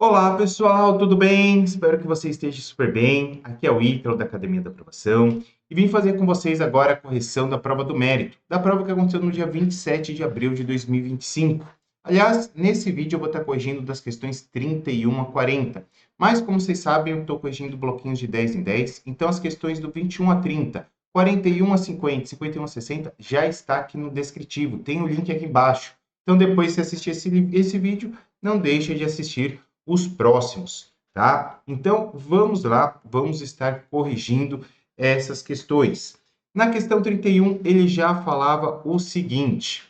Olá, pessoal, tudo bem? Espero que você esteja super bem. Aqui é o Ítalo da Academia da Aprovação e vim fazer com vocês agora a correção da prova do mérito, da prova que aconteceu no dia 27 de abril de 2025. Aliás, nesse vídeo eu vou estar corrigindo das questões 31 a 40, mas como vocês sabem, eu estou corrigindo bloquinhos de 10 em 10, então as questões do 21 a 30, 41 a 50, 51 a 60 já está aqui no descritivo, tem o link aqui embaixo. Então depois de assistir esse vídeo, não deixe de assistir os próximos, tá? Então, vamos lá, vamos estar corrigindo essas questões. Na questão 31, ele já falava o seguinte: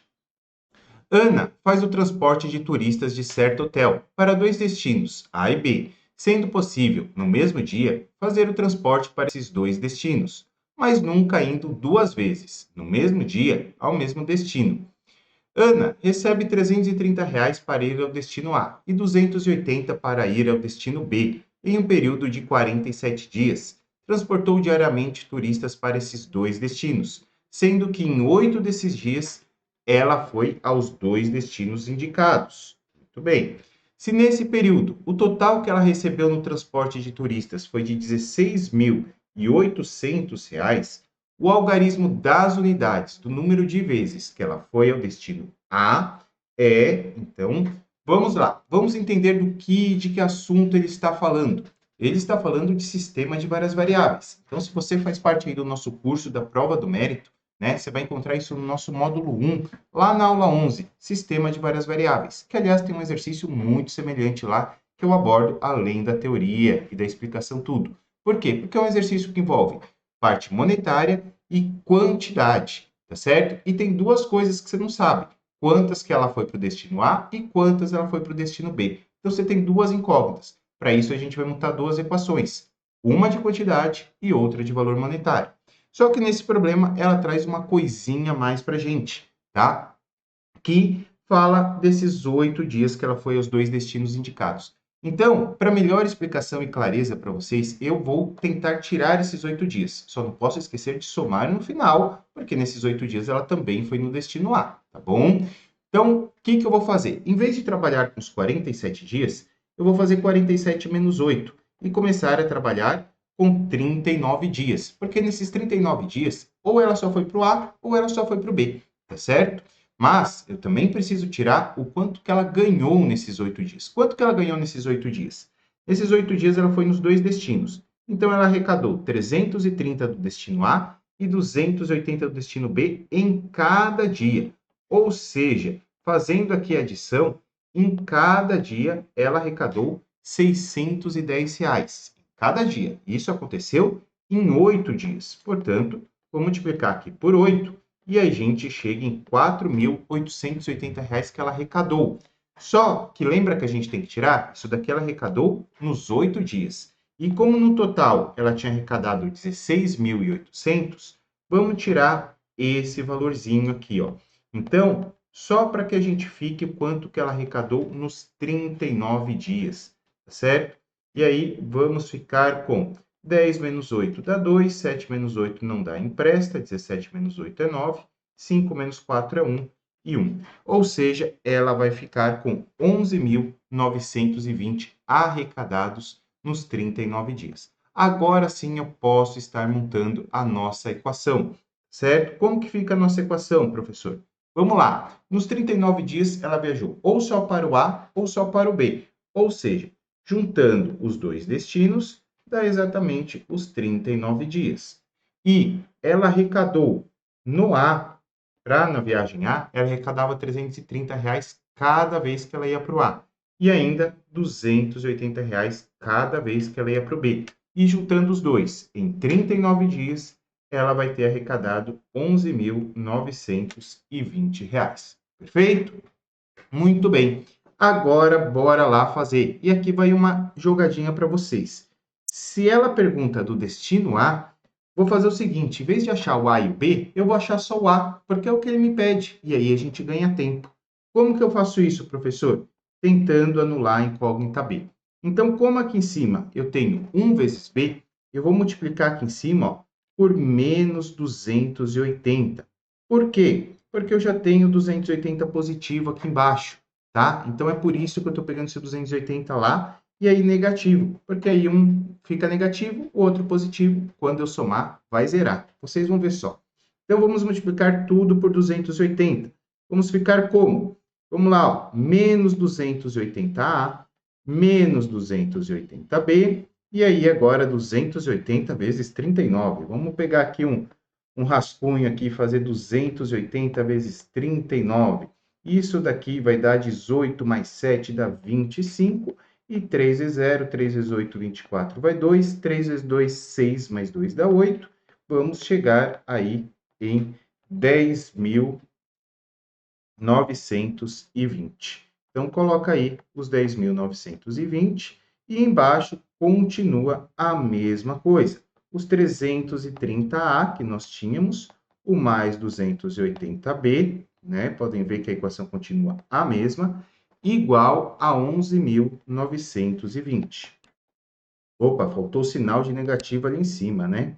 Ana faz o transporte de turistas de certo hotel para dois destinos, A e B, sendo possível, no mesmo dia, fazer o transporte para esses dois destinos, mas nunca indo duas vezes, no mesmo dia, ao mesmo destino. Ana recebe R$ 330 para ir ao destino A e 280 para ir ao destino B, em um período de 47 dias. Transportou diariamente turistas para esses dois destinos, sendo que em 8 desses dias ela foi aos dois destinos indicados. Muito bem. Se nesse período o total que ela recebeu no transporte de turistas foi de R$ 16.800, o algarismo das unidades do número de vezes que ela foi ao destino A então, vamos lá, vamos entender de que assunto ele está falando. Ele está falando de sistema de várias variáveis. Então, se você faz parte aí do nosso curso da prova do mérito, né, você vai encontrar isso no nosso módulo 1, lá na aula 11, sistema de várias variáveis, que aliás tem um exercício muito semelhante lá que eu abordo além da teoria e da explicação tudo. Por quê? Porque é um exercício que envolve parte monetária e quantidade, tá certo? E tem duas coisas que você não sabe: quantas que ela foi para o destino A e quantas ela foi para o destino B. Então, você tem duas incógnitas. Para isso, a gente vai montar duas equações, uma de quantidade e outra de valor monetário. Só que nesse problema, ela traz uma coisinha a mais para a gente, tá? Que fala desses 8 dias que ela foi aos dois destinos indicados. Então, para melhor explicação e clareza para vocês, eu vou tentar tirar esses 8 dias. Só não posso esquecer de somar no final, porque nesses 8 dias ela também foi no destino A, tá bom? Então, o que eu vou fazer? Em vez de trabalhar com os 47 dias, eu vou fazer 47 menos 8 e começar a trabalhar com 39 dias, porque nesses 39 dias, ou ela só foi para o A, ou ela só foi para o B, tá certo? Mas eu também preciso tirar o quanto que ela ganhou nesses 8 dias. Quanto que ela ganhou nesses 8 dias? Nesses 8 dias ela foi nos dois destinos. Então ela arrecadou 330 do destino A e 280 do destino B em cada dia. Ou seja, fazendo aqui a adição, em cada dia ela arrecadou R$ 610. Cada dia. Isso aconteceu em 8 dias. Portanto, vou multiplicar aqui por 8 e a gente chega em R$ 4.880 que ela arrecadou. Só que lembra que a gente tem que tirar? Isso daqui ela arrecadou nos 8 dias. E como no total ela tinha arrecadado 16.800, vamos tirar esse valorzinho aqui, ó. Então, só para que a gente fique o quanto que ela arrecadou nos 39 dias, tá certo? E aí, vamos ficar com 10 menos 8 dá 2, 7 menos 8 não dá, empresta, 17 menos 8 é 9, 5 menos 4 é 1 e 1. Ou seja, ela vai ficar com 11.920 arrecadados nos 39 dias. Agora sim eu posso estar montando a nossa equação, certo? Como que fica a nossa equação, professor? Vamos lá. Nos 39 dias, ela viajou ou só para o A ou só para o B. Ou seja, juntando os dois destinos, dá exatamente os 39 dias. E ela arrecadou no A, na viagem A, ela arrecadava R$ 330 cada vez que ela ia para o A. E ainda R$ 280 cada vez que ela ia para o B. E juntando os dois, em 39 dias, ela vai ter arrecadado R$ 11.920. Perfeito? Muito bem. Agora, bora lá fazer. E aqui vai uma jogadinha para vocês. Se ela pergunta do destino A, vou fazer o seguinte: em vez de achar o A e o B, eu vou achar só o A, porque é o que ele me pede. E aí a gente ganha tempo. Como que eu faço isso, professor? Tentando anular a incógnita B. Então, como aqui em cima eu tenho 1 vezes B, eu vou multiplicar aqui em cima, ó, por menos 280. Por quê? Porque eu já tenho 280 positivo aqui embaixo, tá? Então, é por isso que eu estou pegando esse 280 lá e aí negativo, porque aí um fica negativo, o outro positivo. Quando eu somar, vai zerar. Vocês vão ver só. Então, vamos multiplicar tudo por 280. Vamos ficar como? Vamos lá, ó, menos 280A, menos 280B, e aí agora 280 vezes 39. Vamos pegar aqui um rascunho aqui e fazer 280 vezes 39. Isso daqui vai dar 18 mais 7 dá 25. E 3 vezes 0, 3 vezes 8, 24 vai 2. 3 vezes 2, 6 mais 2 dá 8. Vamos chegar aí em 10.920. Então, coloca aí os 10.920 e embaixo continua a mesma coisa. Os 330A que nós tínhamos, o mais 280B, né? Podem ver que a equação continua a mesma, igual a 11.920. Opa, faltou o sinal de negativo ali em cima, né?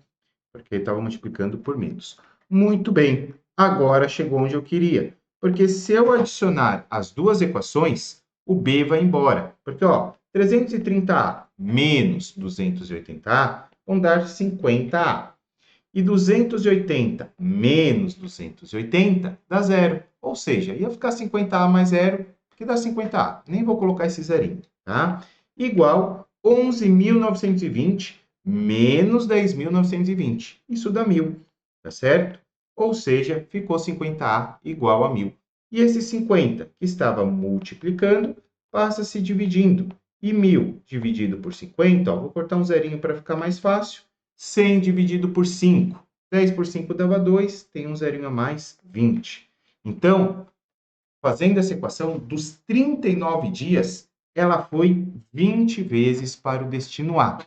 Porque estava multiplicando por menos. Muito bem, agora chegou onde eu queria. Porque se eu adicionar as duas equações, o B vai embora. Porque, ó, 330A menos 280A vão dar 50A. E 280 menos 280 dá zero. Ou seja, ia ficar 50A mais zero, que dá 50A. Nem vou colocar esse zerinho, tá? Igual 11.920 menos 10.920. Isso dá 1.000, tá certo? Ou seja, ficou 50A igual a 1.000. E esse 50 que estava multiplicando passa se dividindo. E 1.000 dividido por 50, ó, vou cortar um zerinho para ficar mais fácil. 100 dividido por 5. 10 por 5 dava 2, tem um zerinho a mais, 20. Então, fazendo essa equação, dos 39 dias, ela foi 20 vezes para o destino A,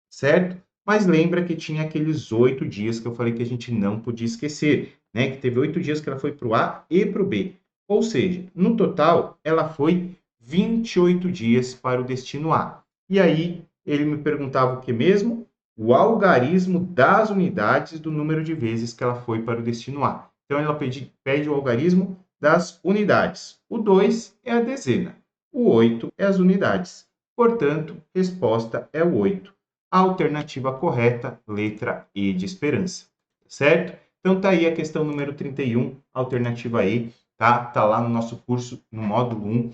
certo? Mas lembra que tinha aqueles 8 dias que eu falei que a gente não podia esquecer, né? Que teve 8 dias que ela foi para o A e para o B. Ou seja, no total, ela foi 28 dias para o destino A. E aí, ele me perguntava o que mesmo? O algarismo das unidades do número de vezes que ela foi para o destino A. Então, ela pede o algarismo das unidades. O 2 é a dezena. O 8 é as unidades. Portanto, resposta é o 8. A alternativa correta, letra E de esperança. Certo? Então, tá aí a questão número 31, alternativa E, tá? Tá lá no nosso curso, no módulo 1,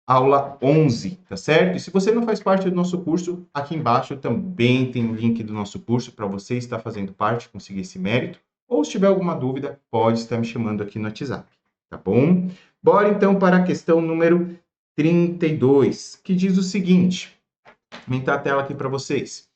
aula 11, tá certo? E se você não faz parte do nosso curso, aqui embaixo também tem o link do nosso curso para você estar fazendo parte, conseguir esse mérito. Ou se tiver alguma dúvida, pode estar me chamando aqui no WhatsApp, tá bom? Bora então para a questão número 32, que diz o seguinte. Vou aumentar a tela aqui para vocês.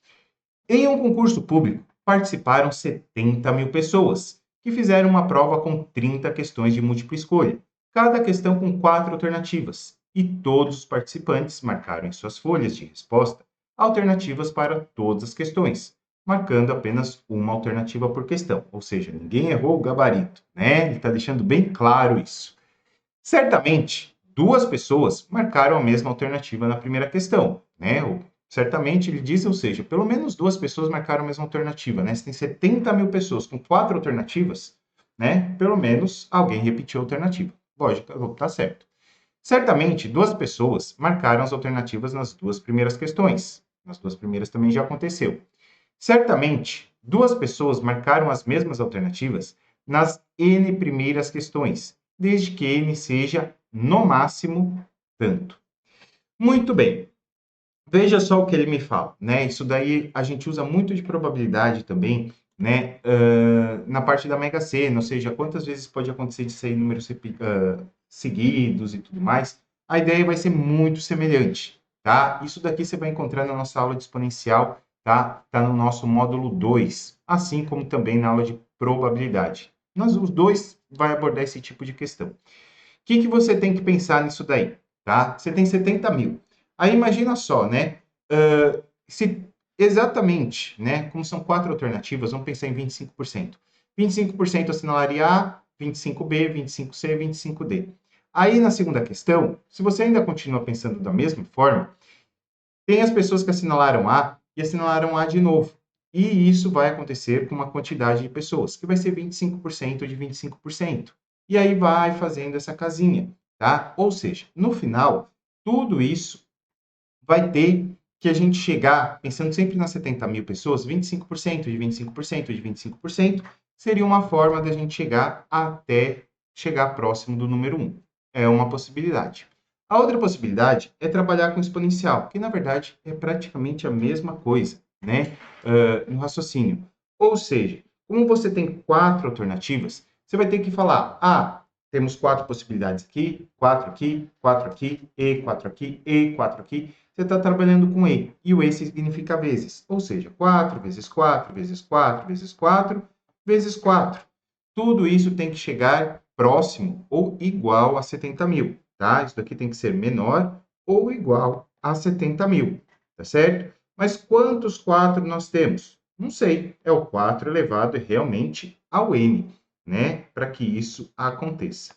Em um concurso público, participaram 70 mil pessoas, que fizeram uma prova com 30 questões de múltipla escolha, cada questão com 4 alternativas, e todos os participantes marcaram em suas folhas de resposta alternativas para todas as questões, marcando apenas uma alternativa por questão, ou seja, ninguém errou o gabarito, né? Ele está deixando bem claro isso. Certamente, duas pessoas marcaram a mesma alternativa na primeira questão, né? Certamente, ele diz, ou seja, pelo menos duas pessoas marcaram a mesma alternativa, né? Se tem 70 mil pessoas com 4 alternativas, né? Pelo menos alguém repetiu a alternativa. Lógico, tá certo. Certamente, duas pessoas marcaram as alternativas nas duas primeiras questões. Nas duas primeiras também já aconteceu. Certamente, duas pessoas marcaram as mesmas alternativas nas N primeiras questões, desde que N seja, no máximo, tanto. Muito bem. Veja só o que ele me fala, né? Isso daí a gente usa muito de probabilidade também, né? Na parte da Mega Sena, ou seja, quantas vezes pode acontecer de sair números seguidos e tudo mais. A ideia vai ser muito semelhante, tá? Isso daqui você vai encontrar na nossa aula de exponencial, tá? Tá no nosso módulo 2, assim como também na aula de probabilidade. Nós, os dois, vai abordar esse tipo de questão. O que você tem que pensar nisso daí, tá? Você tem 70 mil. Aí imagina só, né? Se exatamente, né? Como são 4 alternativas, vamos pensar em 25%. 25% assinalaria A, 25B, 25C, 25D. Aí na segunda questão, se você ainda continua pensando da mesma forma, tem as pessoas que assinalaram A e assinalaram A de novo. E isso vai acontecer com uma quantidade de pessoas, que vai ser 25% de 25%. E aí vai fazendo essa casinha, tá? Ou seja, no final, tudo isso vai ter que a gente chegar, pensando sempre nas 70 mil pessoas, 25% de 25% de 25%, seria uma forma da gente chegar até chegar próximo do número 1. É uma possibilidade. A outra possibilidade é trabalhar com exponencial, que na verdade é praticamente a mesma coisa, né? No raciocínio. Ou seja, como você tem 4 alternativas, você vai ter que falar, temos 4 possibilidades aqui, 4 aqui, 4 aqui, e 4 aqui, e 4 aqui. Você está trabalhando com E, e o E significa vezes, ou seja, 4 vezes 4 vezes 4 vezes 4 vezes 4. Tudo isso tem que chegar próximo ou igual a 70 mil, tá? Isso daqui tem que ser menor ou igual a 70 mil, tá certo? Mas quantos 4 nós temos? Não sei, é o 4 elevado realmente ao n, né? Para que isso aconteça.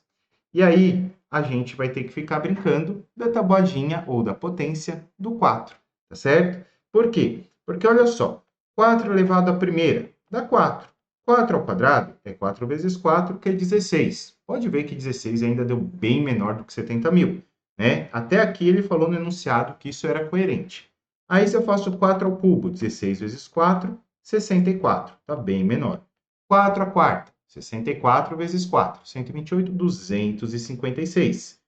E aí, a gente vai ter que ficar brincando da tabuadinha ou da potência do 4, tá certo? Por quê? Porque olha só, 4 elevado à primeira dá 4. 4 ao quadrado é 4 vezes 4, que é 16. Pode ver que 16 ainda deu bem menor do que 70 mil, né? Até aqui ele falou no enunciado que isso era coerente. Aí, se eu faço 4 ao cubo, 16 vezes 4, 64. Está bem menor. 4 à quarta, 64 vezes 4, 128, 256.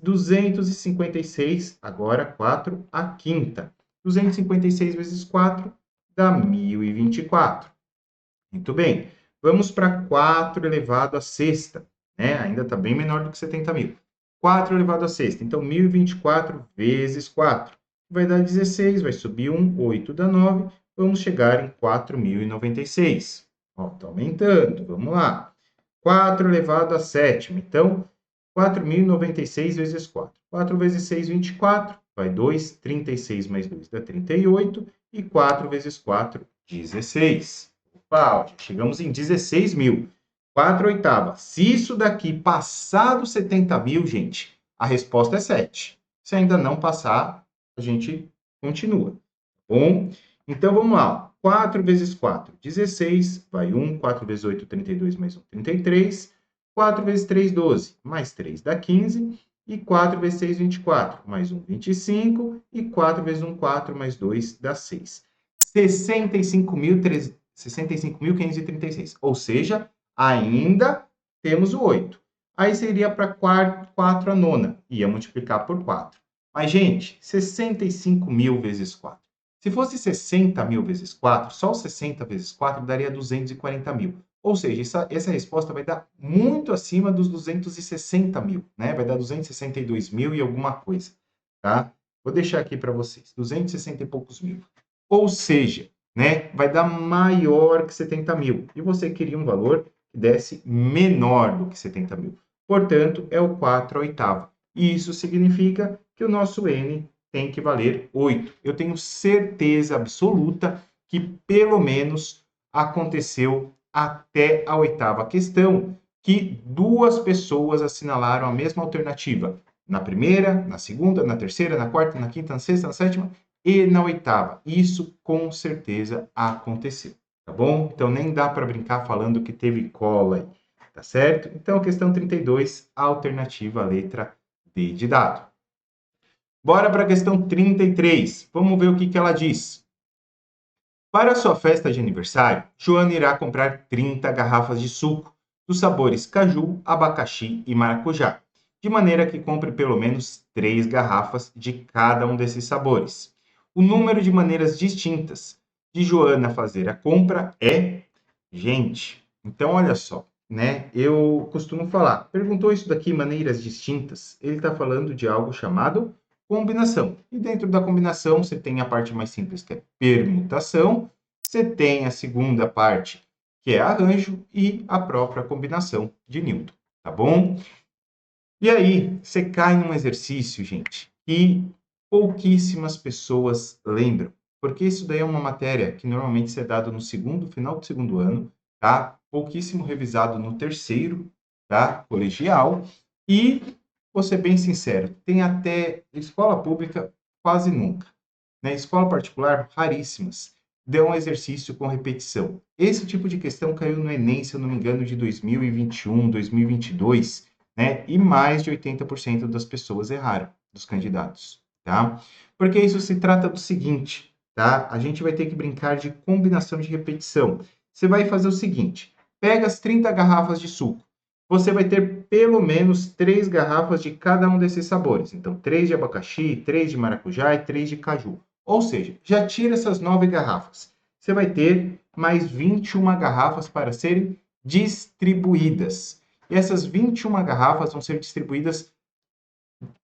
256, agora 4 à quinta. 256 vezes 4 dá 1024. Muito bem. Vamos para 4 elevado à sexta, né? Ainda está bem menor do que 70 mil. 4 elevado à sexta, então 1024 vezes 4. Vai dar 16, vai subir 1, 8 dá 9. Vamos chegar em 4.096. Está aumentando, vamos lá. 4 elevado à sétima, então 4.096 vezes 4. 4 vezes 6, 24, vai 2, 36 mais 2 dá 38, e 4 vezes 4, 16. Opa, já chegamos em 16 mil. 4 oitavas. Se isso daqui passar dos 70 mil, gente, a resposta é 7. Se ainda não passar, a gente continua. Bom, então vamos lá. 4 vezes 4, 16, vai 1. 4 vezes 8, 32, mais 1, 33. 4 vezes 3, 12, mais 3 dá 15. E 4 vezes 6, 24, mais 1, 25. E 4 vezes 1, 4, mais 2 dá 6. 65.536. Ou seja, ainda temos o 8. Aí seria para 4 a nona. Ia multiplicar por 4. Mas, gente, 65 mil vezes 4. Se fosse 60 mil vezes 4, só 60 vezes 4 daria 240 mil. Ou seja, essa resposta vai dar muito acima dos 260 mil, né? Vai dar 262 mil e alguma coisa, tá? Vou deixar aqui para vocês, 260 e poucos mil. Ou seja, né, vai dar maior que 70 mil. E você queria um valor que desse menor do que 70 mil. Portanto, é o 4 oitavo. E isso significa que o nosso N tem que valer 8. Eu tenho certeza absoluta que pelo menos aconteceu até a oitava questão, que duas pessoas assinalaram a mesma alternativa. Na primeira, na segunda, na terceira, na quarta, na quinta, na sexta, na sétima e na oitava. Isso com certeza aconteceu, tá bom? Então nem dá para brincar falando que teve cola aí, tá certo? Então, questão 32, alternativa letra D de dado. Bora para a questão 33. Vamos ver o que ela diz. Para sua festa de aniversário, Joana irá comprar 30 garrafas de suco dos sabores caju, abacaxi e maracujá, de maneira que compre pelo menos 3 garrafas de cada um desses sabores. O número de maneiras distintas de Joana fazer a compra é... Gente, então olha só, né? Eu costumo falar, perguntou isso daqui, maneiras distintas, ele está falando de algo chamado combinação. E dentro da combinação, você tem a parte mais simples, que é permutação, você tem a segunda parte, que é arranjo, e a própria combinação de Newton, tá bom? E aí, você cai num exercício, gente, que pouquíssimas pessoas lembram, porque isso daí é uma matéria que normalmente é dado no final do segundo ano, tá? Pouquíssimo revisado no terceiro, tá? Colegial, e vou ser bem sincero, tem até escola pública quase nunca, né? Escola particular, raríssimas. Deu um exercício com repetição. Esse tipo de questão caiu no Enem, se eu não me engano, de 2021, 2022, né? E mais de 80% das pessoas erraram, dos candidatos. tá? Porque isso se trata do seguinte, tá? A gente vai ter que brincar de combinação de repetição. Você vai fazer o seguinte, pega as 30 garrafas de suco. Você vai ter pelo menos 3 garrafas de cada um desses sabores. Então, 3 de abacaxi, 3 de maracujá e 3 de caju. Ou seja, já tira essas 9 garrafas. Você vai ter mais 21 garrafas para serem distribuídas. E essas 21 garrafas vão ser distribuídas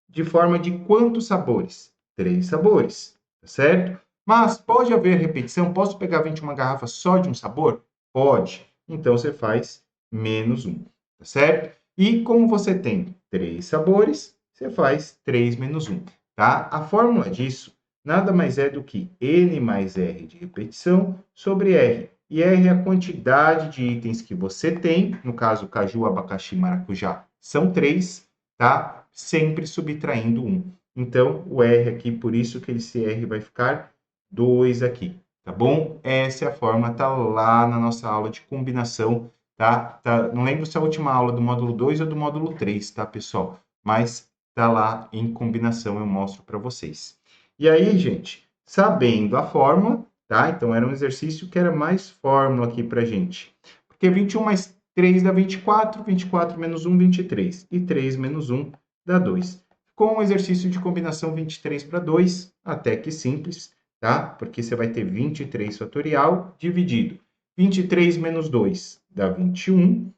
de forma de quantos sabores? 3 sabores, tá certo? Mas pode haver repetição? Posso pegar 21 garrafas só de um sabor? Pode. Então, você faz menos um, tá certo? E como você tem 3 sabores, você faz 3 menos 1, tá? A fórmula disso nada mais é do que N mais R de repetição sobre R. E R é a quantidade de itens que você tem, no caso, caju, abacaxi, maracujá, são 3, tá? Sempre subtraindo 1. Então, o R aqui, por isso que esse R vai ficar 2 aqui, tá bom? Essa é a fórmula, tá lá na nossa aula de combinação, tá? Não lembro se é a última aula do módulo 2 ou do módulo 3, tá, pessoal? Mas tá lá em combinação, eu mostro para vocês. E aí, gente, sabendo a fórmula, tá? Então, era um exercício que era mais fórmula aqui pra gente. Porque 21 mais 3 dá 24, 24 menos 1, 23. E 3 menos 1 dá 2. Com o exercício de combinação 23 para 2, até que simples, tá? Porque você vai ter 23 fatorial dividido. 23 menos 2 dá 21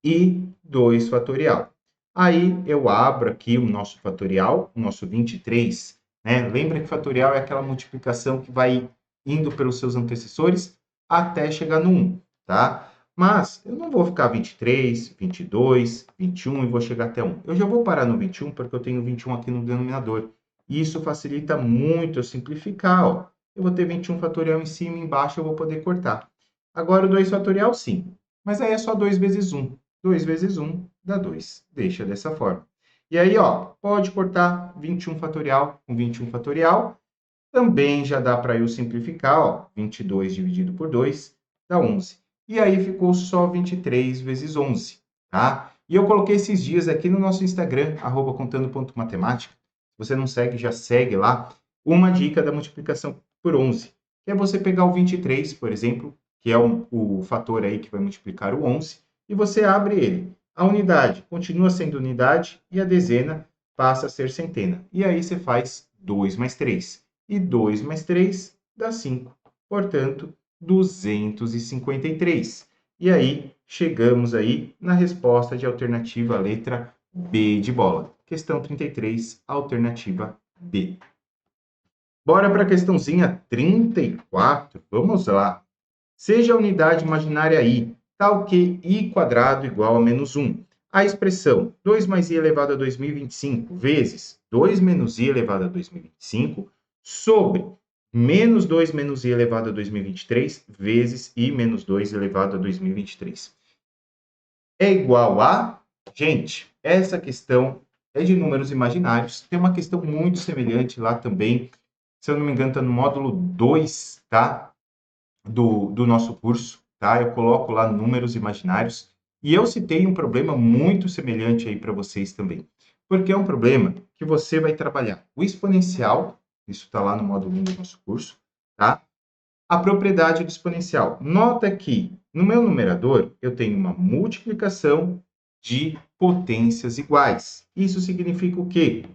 e 2 fatorial. Aí eu abro aqui o nosso fatorial, o nosso 23, né? Lembra que fatorial é aquela multiplicação que vai indo pelos seus antecessores até chegar no 1, tá? Mas eu não vou ficar 23, 22, 21 e vou chegar até 1. Eu já vou parar no 21 porque eu tenho 21 aqui no denominador. E isso facilita muito eu simplificar, ó. Eu vou ter 21 fatorial em cima e embaixo eu vou poder cortar. Agora o 2 fatorial, sim. Mas aí é só 2 vezes 1. 2 vezes 1 dá 2. Deixa dessa forma. E aí, ó, pode cortar 21 fatorial com 21 fatorial. Também já dá para eu simplificar, ó. 22 dividido por 2 dá 11. E aí ficou só 23 vezes 11, tá? E eu coloquei esses dias aqui no nosso Instagram, @contando.matemática. Se você não segue, já segue lá. Uma dica da multiplicação por 11, que é você pegar o 23, por exemplo, que é o fator aí que vai multiplicar o 11, e você abre ele. A unidade continua sendo unidade e a dezena passa a ser centena. E aí você faz 2 mais 3. E 2 mais 3 dá 5. Portanto, 253. E aí, chegamos aí na resposta de alternativa letra B de bola. Questão 33, alternativa B. Bora para a questãozinha 34. Vamos lá. Seja a unidade imaginária i, tal que i quadrado igual a menos 1. A expressão 2 mais i elevado a 2025 vezes 2 menos i elevado a 2025 sobre menos 2 menos i elevado a 2023 vezes i menos 2 elevado a 2023. É igual a... Gente, essa questão é de números imaginários. Tem uma questão muito semelhante lá também. Se eu não me engano, está no módulo 2, tá? Do nosso curso, tá? Eu coloco lá números imaginários. E eu citei um problema muito semelhante aí para vocês também. Porque é um problema que você vai trabalhar o exponencial, isso está lá no módulo 1 do nosso curso, tá? A propriedade do exponencial. Nota que no meu numerador eu tenho uma multiplicação de potências iguais. Isso significa o quê?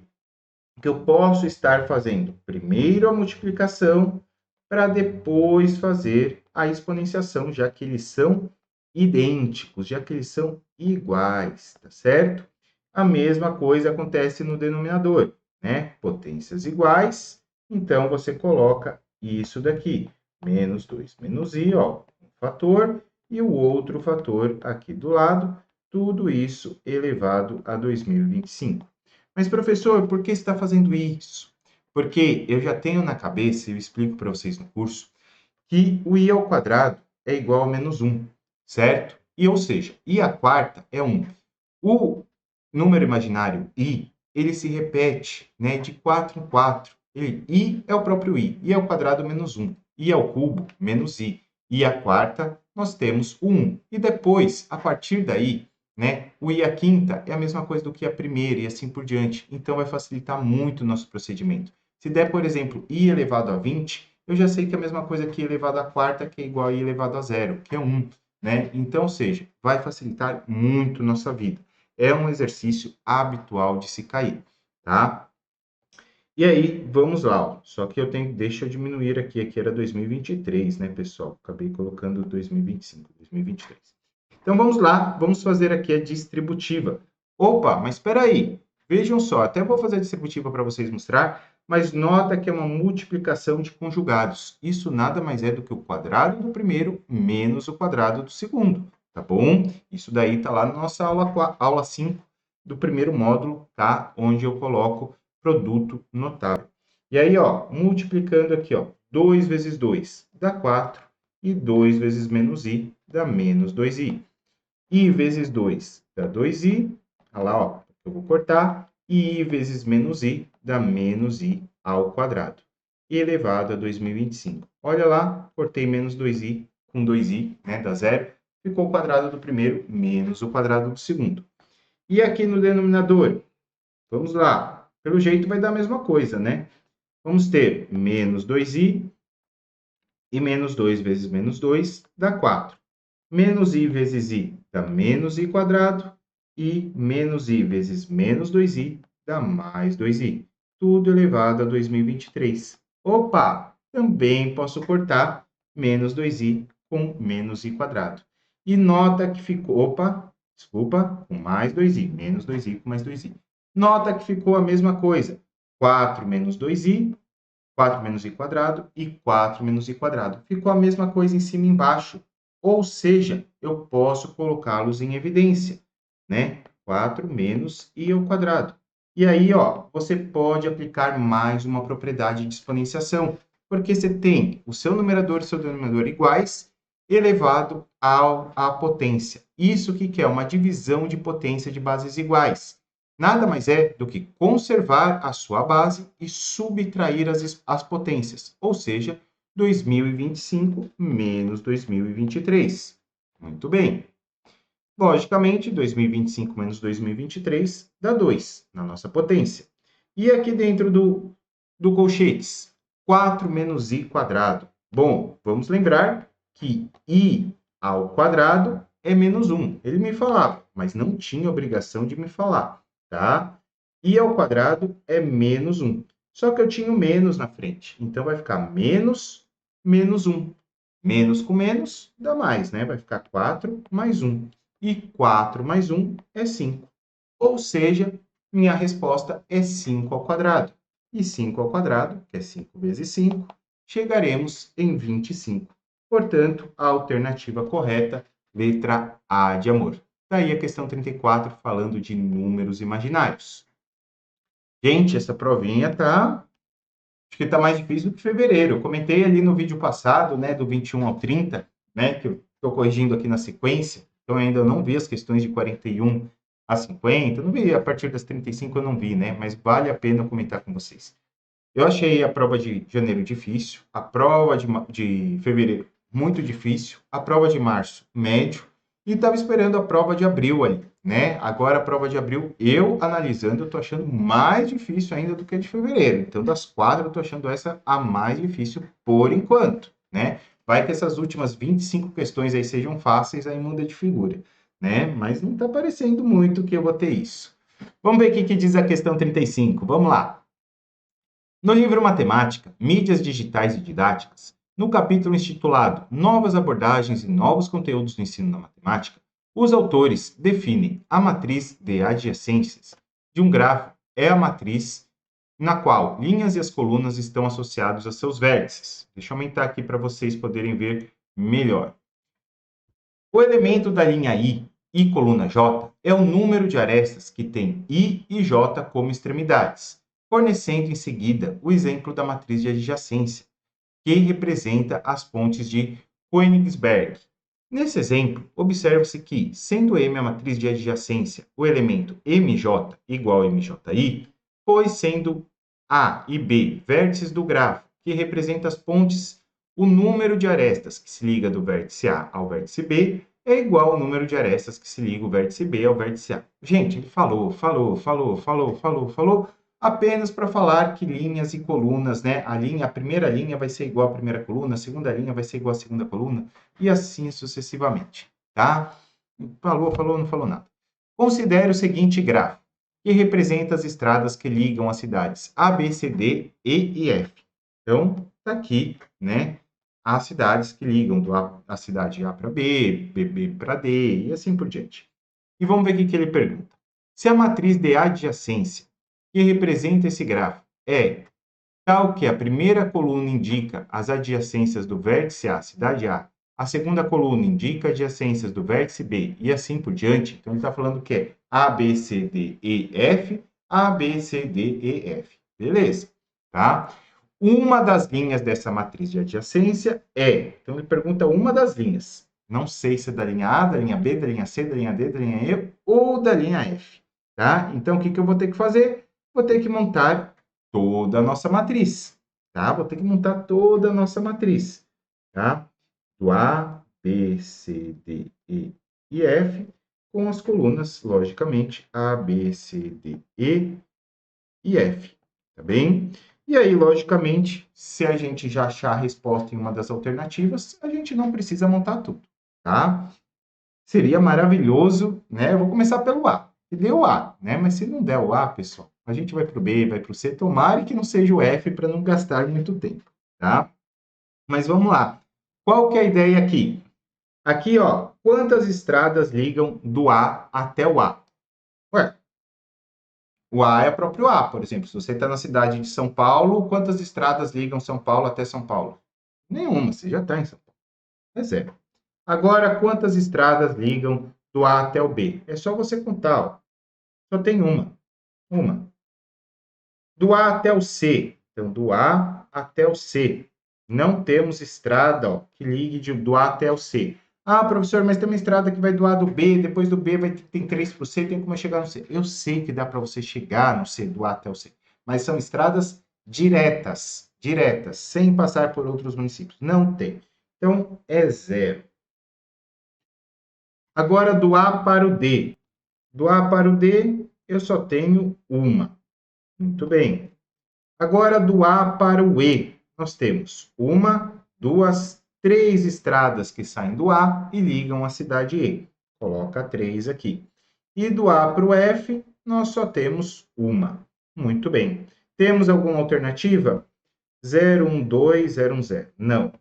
Que eu posso estar fazendo primeiro a multiplicação para depois fazer a exponenciação, já que eles são idênticos, já que eles são iguais, tá certo? A mesma coisa acontece no denominador, né? Potências iguais, então você coloca isso daqui, menos 2 menos i, ó, um fator, e o outro fator aqui do lado, tudo isso elevado a 2025. Mas, professor, por que você está fazendo isso? Porque eu já tenho na cabeça, e eu explico para vocês no curso, que o i ao quadrado é igual a menos 1, certo? E, ou seja, i à quarta é 1. O número imaginário i, ele se repete, né, de 4 em 4. I é o próprio i ao quadrado menos 1. I ao cubo menos i. I à quarta, nós temos o 1. E depois, a partir daí, né? O i à quinta é a mesma coisa do que a primeira e assim por diante. Então, vai facilitar muito o nosso procedimento. Se der, por exemplo, i elevado a 20, eu já sei que é a mesma coisa que i elevado à quarta, que é igual a i elevado a zero, que é 1, né? Então, ou seja, vai facilitar muito nossa vida. É um exercício habitual de se cair, tá? E aí, vamos lá, ó. Só que deixa eu diminuir aqui era 2023, né, pessoal? Acabei colocando 2025, 2023. Então, vamos lá, vamos fazer aqui a distributiva. Opa, mas espera aí. Vejam só, até vou fazer a distributiva para vocês mostrar, mas nota que é uma multiplicação de conjugados. Isso nada mais é do que o quadrado do primeiro menos o quadrado do segundo, tá bom? Isso daí tá lá na nossa aula 5 do primeiro módulo, tá? Onde eu coloco produto notável. E aí, ó, multiplicando aqui, ó, 2 vezes 2 dá 4, e 2 vezes menos i dá menos 2i. I vezes 2 dá 2i, olha lá, ó, eu vou cortar, e i vezes menos i dá menos i ao quadrado, elevado a 2025. Olha lá, cortei menos 2i com 2i, né, dá zero, ficou o quadrado do primeiro menos o quadrado do segundo. E aqui no denominador, vamos lá, pelo jeito vai dar a mesma coisa, né? Vamos ter menos 2i e menos 2 vezes menos 2 dá 4. Menos i vezes i dá menos i quadrado e menos i vezes menos 2i dá mais 2i. Tudo elevado a 2023. Opa! Também posso cortar menos 2i com menos i quadrado. E nota que ficou... Opa! Desculpa, com mais 2i. Menos 2i com mais 2i. Nota que ficou a mesma coisa. 4 menos 2i, 4 menos i quadrado e 4 menos i quadrado. Ficou a mesma coisa em cima e embaixo. Ou seja, eu posso colocá-los em evidência, né? 4 menos i ao quadrado. E aí, ó, você pode aplicar mais uma propriedade de exponenciação, porque você tem o seu numerador e o seu denominador iguais elevado à potência. Isso que é uma divisão de potência de bases iguais. Nada mais é do que conservar a sua base e subtrair as potências, ou seja, 2025 menos 2023. Muito bem. Logicamente, 2025 menos 2023 dá 2 na nossa potência. E aqui dentro do colchetes, 4 menos i quadrado. Bom, vamos lembrar que i ao quadrado é menos 1. Ele me falava, mas não tinha obrigação de me falar, tá? I ao quadrado é menos 1. Só que eu tinha o menos na frente. Então, vai ficar menos 1. Menos com menos dá mais, né? Vai ficar 4 mais 1. E 4 mais 1 é 5. Ou seja, minha resposta é 5 ao quadrado. E 5 ao quadrado, que é 5 vezes 5, chegaremos em 25. Portanto, a alternativa correta, letra A de amor. Daí a questão 34, falando de números imaginários. Gente, essa provinha tá... Acho que tá mais difícil do que fevereiro. Eu comentei ali no vídeo passado, né, do 21 ao 30, né, que eu estou corrigindo aqui na sequência. Então, eu ainda não vi as questões de 41 a 50. Não vi, a partir das 35 eu não vi, né, mas vale a pena comentar com vocês. Eu achei a prova de janeiro difícil, a prova de fevereiro muito difícil, a prova de março médio, e estava esperando a prova de abril ali, né? Agora a prova de abril, eu analisando, eu estou achando mais difícil ainda do que a de fevereiro. Então, das 4, eu estou achando essa a mais difícil por enquanto, né? Vai que essas últimas 25 questões aí sejam fáceis, aí muda de figura, né? Mas não está parecendo muito que eu vou ter isso. Vamos ver o que diz a questão 35. Vamos lá. No livro Matemática, Mídias Digitais e Didáticas, no capítulo intitulado Novas abordagens e novos conteúdos do ensino na matemática, os autores definem a matriz de adjacências de um grafo é a matriz na qual linhas e as colunas estão associados a seus vértices. Deixa eu aumentar aqui para vocês poderem ver melhor. O elemento da linha I e coluna J é o número de arestas que tem I e J como extremidades, fornecendo em seguida o exemplo da matriz de adjacência, que representa as pontes de Königsberg. Nesse exemplo, observa-se que, sendo M a matriz de adjacência, o elemento MJ igual a MJI, pois sendo A e B vértices do grafo, que representa as pontes, o número de arestas que se liga do vértice A ao vértice B é igual ao número de arestas que se liga o vértice B ao vértice A. Gente, ele falou, apenas para falar que linhas e colunas, né? A primeira linha vai ser igual à primeira coluna, a segunda linha vai ser igual à segunda coluna, e assim sucessivamente, tá? Falou, não falou nada. Considere o seguinte gráfico, que representa as estradas que ligam as cidades A, B, C, D, E e F. Então, está aqui, né? As cidades que ligam a cidade A para B, B para D, e assim por diante. E vamos ver o que ele pergunta. Se a matriz de adjacência que representa esse gráfico é tal que a primeira coluna indica as adjacências do vértice A, cidade a segunda coluna indica adjacências do vértice B e assim por diante, então ele está falando que é A, B, C, D, E, F, A, B, C, D, E, F. Beleza, tá? Uma das linhas dessa matriz de adjacência é, então ele pergunta uma das linhas. Não sei se é da linha A, da linha B, da linha C, da linha D, da linha E ou da linha F, tá? Então o que eu vou ter que fazer? Vou ter que montar toda a nossa matriz, tá? Vou ter que montar toda a nossa matriz, tá? Do A, B, C, D, E F, com as colunas, logicamente, A, B, C, D, E F, tá bem? E aí, logicamente, se a gente já achar a resposta em uma das alternativas, a gente não precisa montar tudo, tá? Seria maravilhoso, né? Eu vou começar pelo A, que deu o A, né? Mas se não der o A, pessoal, a gente vai para o B, vai para o C, tomara que não seja o F para não gastar muito tempo, tá? Mas vamos lá. Qual que é a ideia aqui? Aqui, ó, quantas estradas ligam do A até o A? Ué, o A é o próprio A, por exemplo. Se você está na cidade de São Paulo, quantas estradas ligam São Paulo até São Paulo? Nenhuma, você já está em São Paulo. É zero. Agora, quantas estradas ligam do A até o B? É só você contar, ó. Só tem uma. Uma. Do A até o C. Então, do A até o C. Não temos estrada, ó, que ligue do A até o C. Ah, professor, mas tem uma estrada que vai do A do B, depois do B tem 3 para o C, tem como chegar no C. Eu sei que dá para você chegar no C, do A até o C. Mas são estradas diretas, sem passar por outros municípios. Não tem. Então, é zero. Agora, do A para o D. Do A para o D, eu só tenho uma. Muito bem. Agora, do A para o E, nós temos uma, duas, três estradas que saem do A e ligam a cidade E. Coloca 3 aqui. E do A para o F, nós só temos uma. Muito bem. Temos alguma alternativa? 0, 1, 2, 0, 1, 0. Não.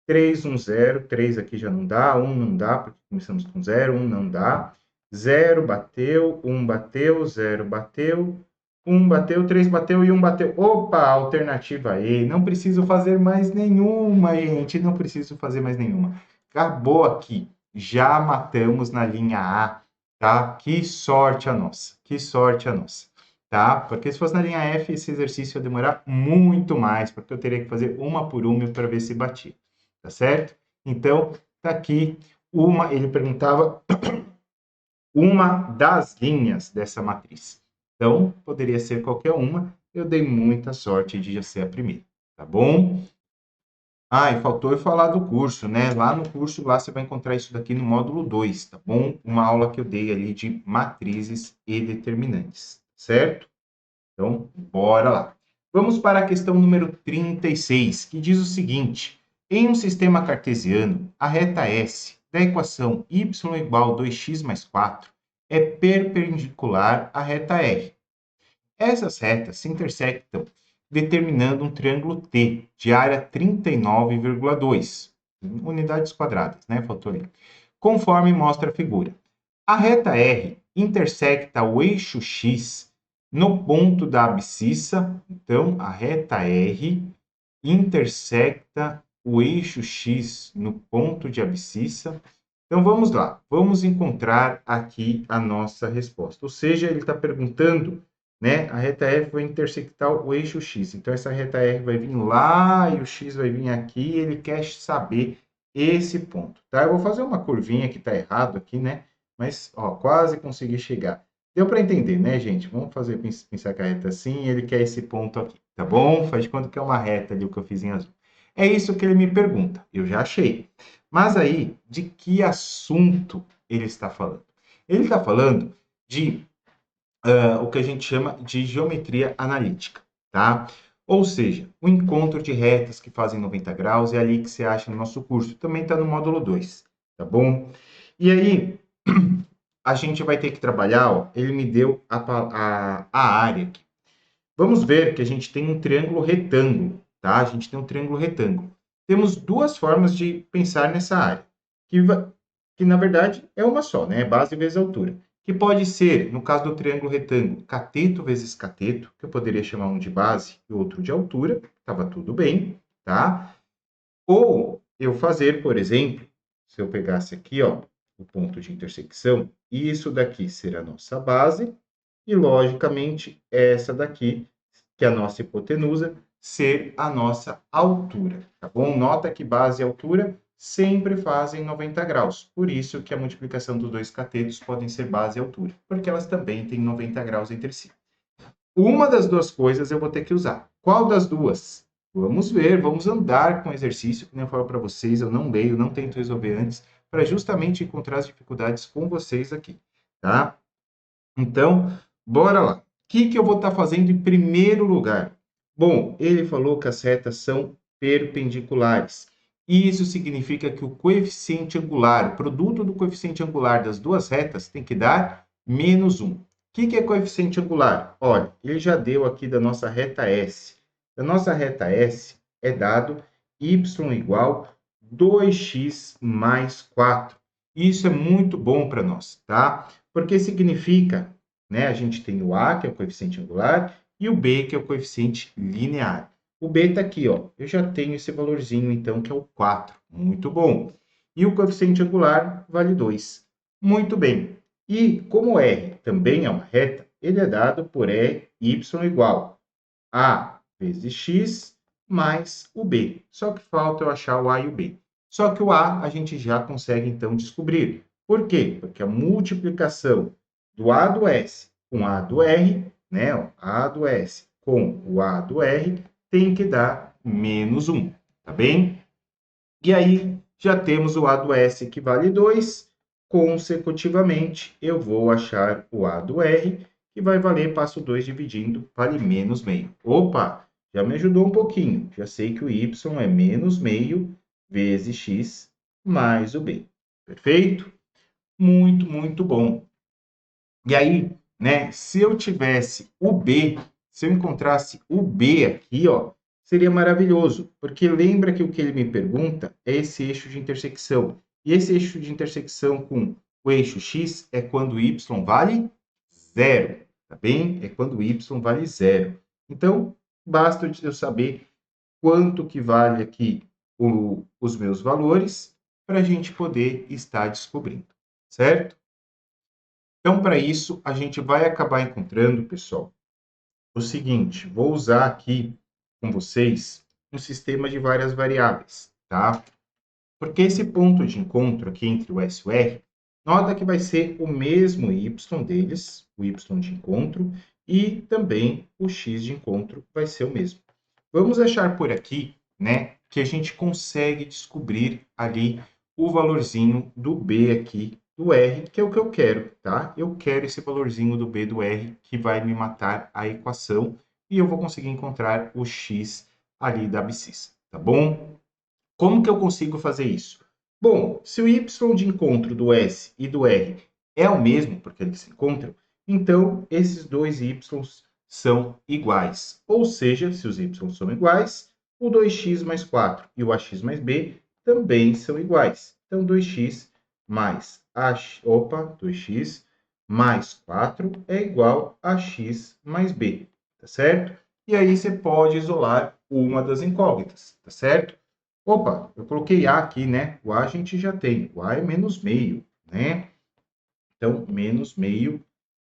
3, 1, 0. 3 aqui já não dá. 1 não dá, porque começamos com 0. 1 não dá. 0 bateu. 1 bateu. 0 bateu. 1 bateu, 3 bateu e 1 bateu. Opa, alternativa E. Não preciso fazer mais nenhuma, gente. Não preciso fazer mais nenhuma. Acabou aqui. Já matamos na linha A, tá? Que sorte a nossa. Que sorte a nossa. Tá? Porque se fosse na linha F, esse exercício ia demorar muito mais, porque eu teria que fazer uma por uma para ver se batia. Tá certo? Então, tá aqui uma, ele perguntava uma das linhas dessa matriz. Então, poderia ser qualquer uma. Eu dei muita sorte de já ser a primeira, tá bom? Ah, e faltou eu falar do curso, né? Lá no curso, lá você vai encontrar isso daqui no módulo 2, tá bom? Uma aula que eu dei ali de matrizes e determinantes, certo? Então, bora lá. Vamos para a questão número 36, que diz o seguinte: em um sistema cartesiano, a reta S da equação y igual a 2x mais 4 é perpendicular à reta R. Essas retas se intersectam determinando um triângulo T de área 39,2 unidades quadradas, né? Faltou ali. Conforme mostra a figura. A reta R intersecta o eixo X no ponto da abscissa. Então, a reta R intersecta o eixo X no ponto de abscissa. Então, vamos lá. Vamos encontrar aqui a nossa resposta. Ou seja, ele está perguntando, né? A reta F vai intersectar o eixo X. Então, essa reta R vai vir lá e o X vai vir aqui. Ele quer saber esse ponto, tá? Eu vou fazer uma curvinha que está errado aqui, né? Mas, ó, quase consegui chegar. Deu para entender, né, gente? Vamos fazer pensar que a reta assim, ele quer esse ponto aqui, tá bom? Faz de conta que é uma reta ali o que eu fiz em azul. É isso que ele me pergunta. Eu já achei. Mas aí, de que assunto ele está falando. Ele está falando de o que a gente chama de geometria analítica, tá? Ou seja, o encontro de retas que fazem 90 graus é ali que você acha no nosso curso. Também está no módulo 2, tá bom? E aí, a gente vai ter que trabalhar, ó, ele me deu a área aqui. Vamos ver que a gente tem um triângulo retângulo, tá? A gente tem um triângulo retângulo. Temos duas formas de pensar nessa área, que na verdade é uma só, né? Base vezes altura. Que pode ser, no caso do triângulo retângulo, cateto vezes cateto, que eu poderia chamar um de base e outro de altura, estava tudo bem, tá? Ou eu fazer, por exemplo, se eu pegasse aqui, ó, o ponto de intersecção, isso daqui será a nossa base, e, logicamente, essa daqui, que é a nossa hipotenusa, ser a nossa altura, tá bom? Nota que base e altura sempre fazem 90 graus. Por isso que a multiplicação dos dois catetos podem ser base e altura, porque elas também têm 90 graus entre si. Uma das duas coisas eu vou ter que usar. Qual das duas? Vamos ver, vamos andar com o exercício, que nem eu falo para vocês, eu não leio, não tento resolver antes, para justamente encontrar as dificuldades com vocês aqui, tá? Então, bora lá. O que eu vou estar fazendo em primeiro lugar? Bom, ele falou que as retas são perpendiculares. Isso significa que o coeficiente angular, o produto do coeficiente angular das duas retas tem que dar -1. O que é coeficiente angular? Olha, ele já deu aqui da nossa reta S. Da nossa reta S é dado y igual 2x mais 4. Isso é muito bom para nós, tá? Porque significa, né, a gente tem o A, que é o coeficiente angular, e o B, que é o coeficiente linear. O B está aqui, ó. Eu já tenho esse valorzinho, então, que é o 4. Muito bom. E o coeficiente angular vale 2. Muito bem. E como R também é uma reta, ele é dado por y igual a vezes x mais o b. Só que falta eu achar o a e o b. Só que o a gente já consegue, então, descobrir. Por quê? Porque a multiplicação do a do s com a do r, né? Ó, a do s com o a do r tem que dar -1, tá bem? E aí, já temos o a do s que vale 2. Consecutivamente, eu vou achar o a do r, que vai valer, passo 2 dividindo, vale -meio. Opa, já me ajudou um pouquinho. Já sei que o y é -meio vezes x mais o b. Perfeito? Muito, muito bom. E aí, né, se eu tivesse o B, se eu encontrasse o B aqui, ó, seria maravilhoso, porque lembra que o que ele me pergunta é esse eixo de intersecção. E esse eixo de intersecção com o eixo X é quando y vale 0, tá bem? É quando y vale 0. Então, basta eu saber quanto que vale aqui os meus valores para a gente poder estar descobrindo, certo? Então, para isso, a gente vai acabar encontrando, pessoal, o seguinte, vou usar aqui com vocês um sistema de várias variáveis, tá? Porque esse ponto de encontro aqui entre o S e o R, nota que vai ser o mesmo y deles, o y de encontro, e também o x de encontro vai ser o mesmo. Vamos achar por aqui, né, que a gente consegue descobrir ali o valorzinho do B aqui do R, que é o que eu quero, tá? Eu quero esse valorzinho do B do R que vai me matar a equação e eu vou conseguir encontrar o X ali da abscissa, tá bom? Como que eu consigo fazer isso? Bom, se o Y de encontro do S e do R é o mesmo, porque eles se encontram, então esses dois Y's são iguais. Ou seja, se os Y são iguais, o 2x mais 4 e o ax mais b também são iguais. Então, 2x mais 2x mais 4 é igual a x mais b, tá certo? E aí você pode isolar uma das incógnitas, tá certo? Opa, eu coloquei A aqui, né? O A a gente já tem. O A é -meio, né? Então, -meio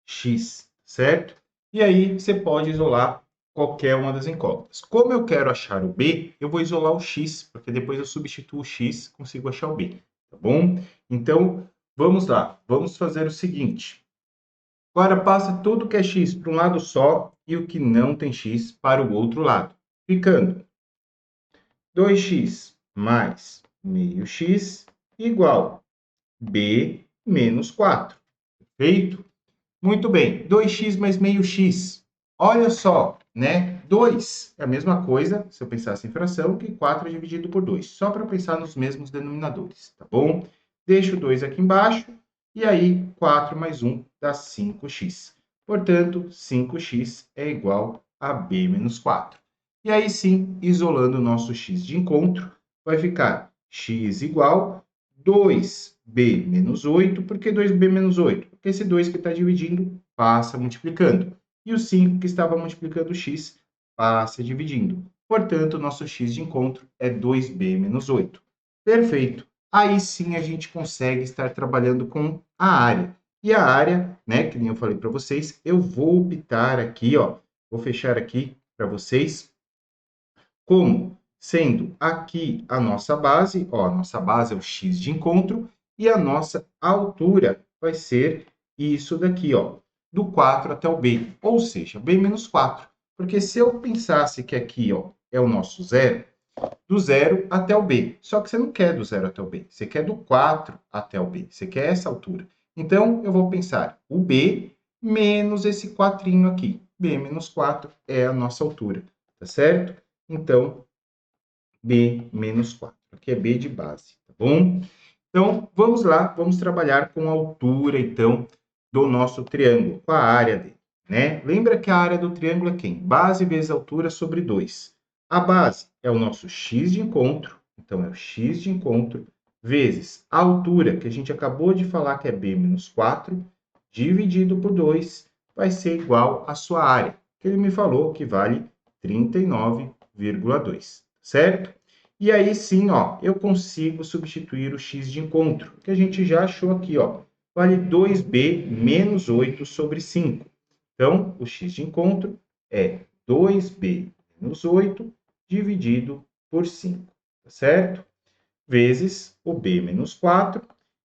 x, certo? E aí, você pode isolar qualquer uma das incógnitas. Como eu quero achar o B, eu vou isolar o x, porque depois eu substituo o x, consigo achar o B, tá bom? Então, vamos lá. Vamos fazer o seguinte. Agora, passa tudo que é x para um lado só e o que não tem x para o outro lado. Ficando 2x mais meio x igual b menos 4. Perfeito? Muito bem. 2x mais meio x. Olha só, né? 2 é a mesma coisa, se eu pensasse em fração, que 4 dividido por 2. Só para pensar nos mesmos denominadores, tá bom? Deixo o 2 aqui embaixo, e aí 4 mais 1 dá 5x. Portanto, 5x é igual a b menos 4. E aí sim, isolando o nosso x de encontro, vai ficar x igual 2b menos 8. Por que 2b menos 8? Porque esse 2 que está dividindo passa multiplicando. E o 5 que estava multiplicando x passa dividindo. Portanto, nosso x de encontro é 2b menos 8. Perfeito. Aí sim a gente consegue estar trabalhando com a área. E a área, né, que nem eu falei para vocês, eu vou optar aqui, ó, vou fechar aqui para vocês, como sendo aqui a nossa base, ó, a nossa base é o x de encontro, e a nossa altura vai ser isso daqui, ó, do 4 até o b, ou seja, b menos 4. Porque se eu pensasse que aqui, ó, é o nosso zero, do 0 até o b. Só que você não quer do 0 até o b, você quer do 4 até o b, você quer essa altura. Então, eu vou pensar o b menos esse quatrinho aqui. B menos 4 é a nossa altura, tá certo? Então, b menos 4. Aqui é b de base, tá bom? Então, vamos lá, vamos trabalhar com a altura, então, do nosso triângulo, com a área dele, né? Lembra que a área do triângulo é quem? Base vezes altura sobre 2. A base é o nosso x de encontro, então é o x de encontro, vezes a altura, que a gente acabou de falar que é b menos 4, dividido por 2, vai ser igual à sua área, que ele me falou que vale 39,2, certo? E aí sim, ó, eu consigo substituir o x de encontro, que a gente já achou aqui, ó. Vale 2b menos 8 sobre 5. Então, o x de encontro é 2b menos 8 dividido por 5, tá certo? Vezes o b menos 4.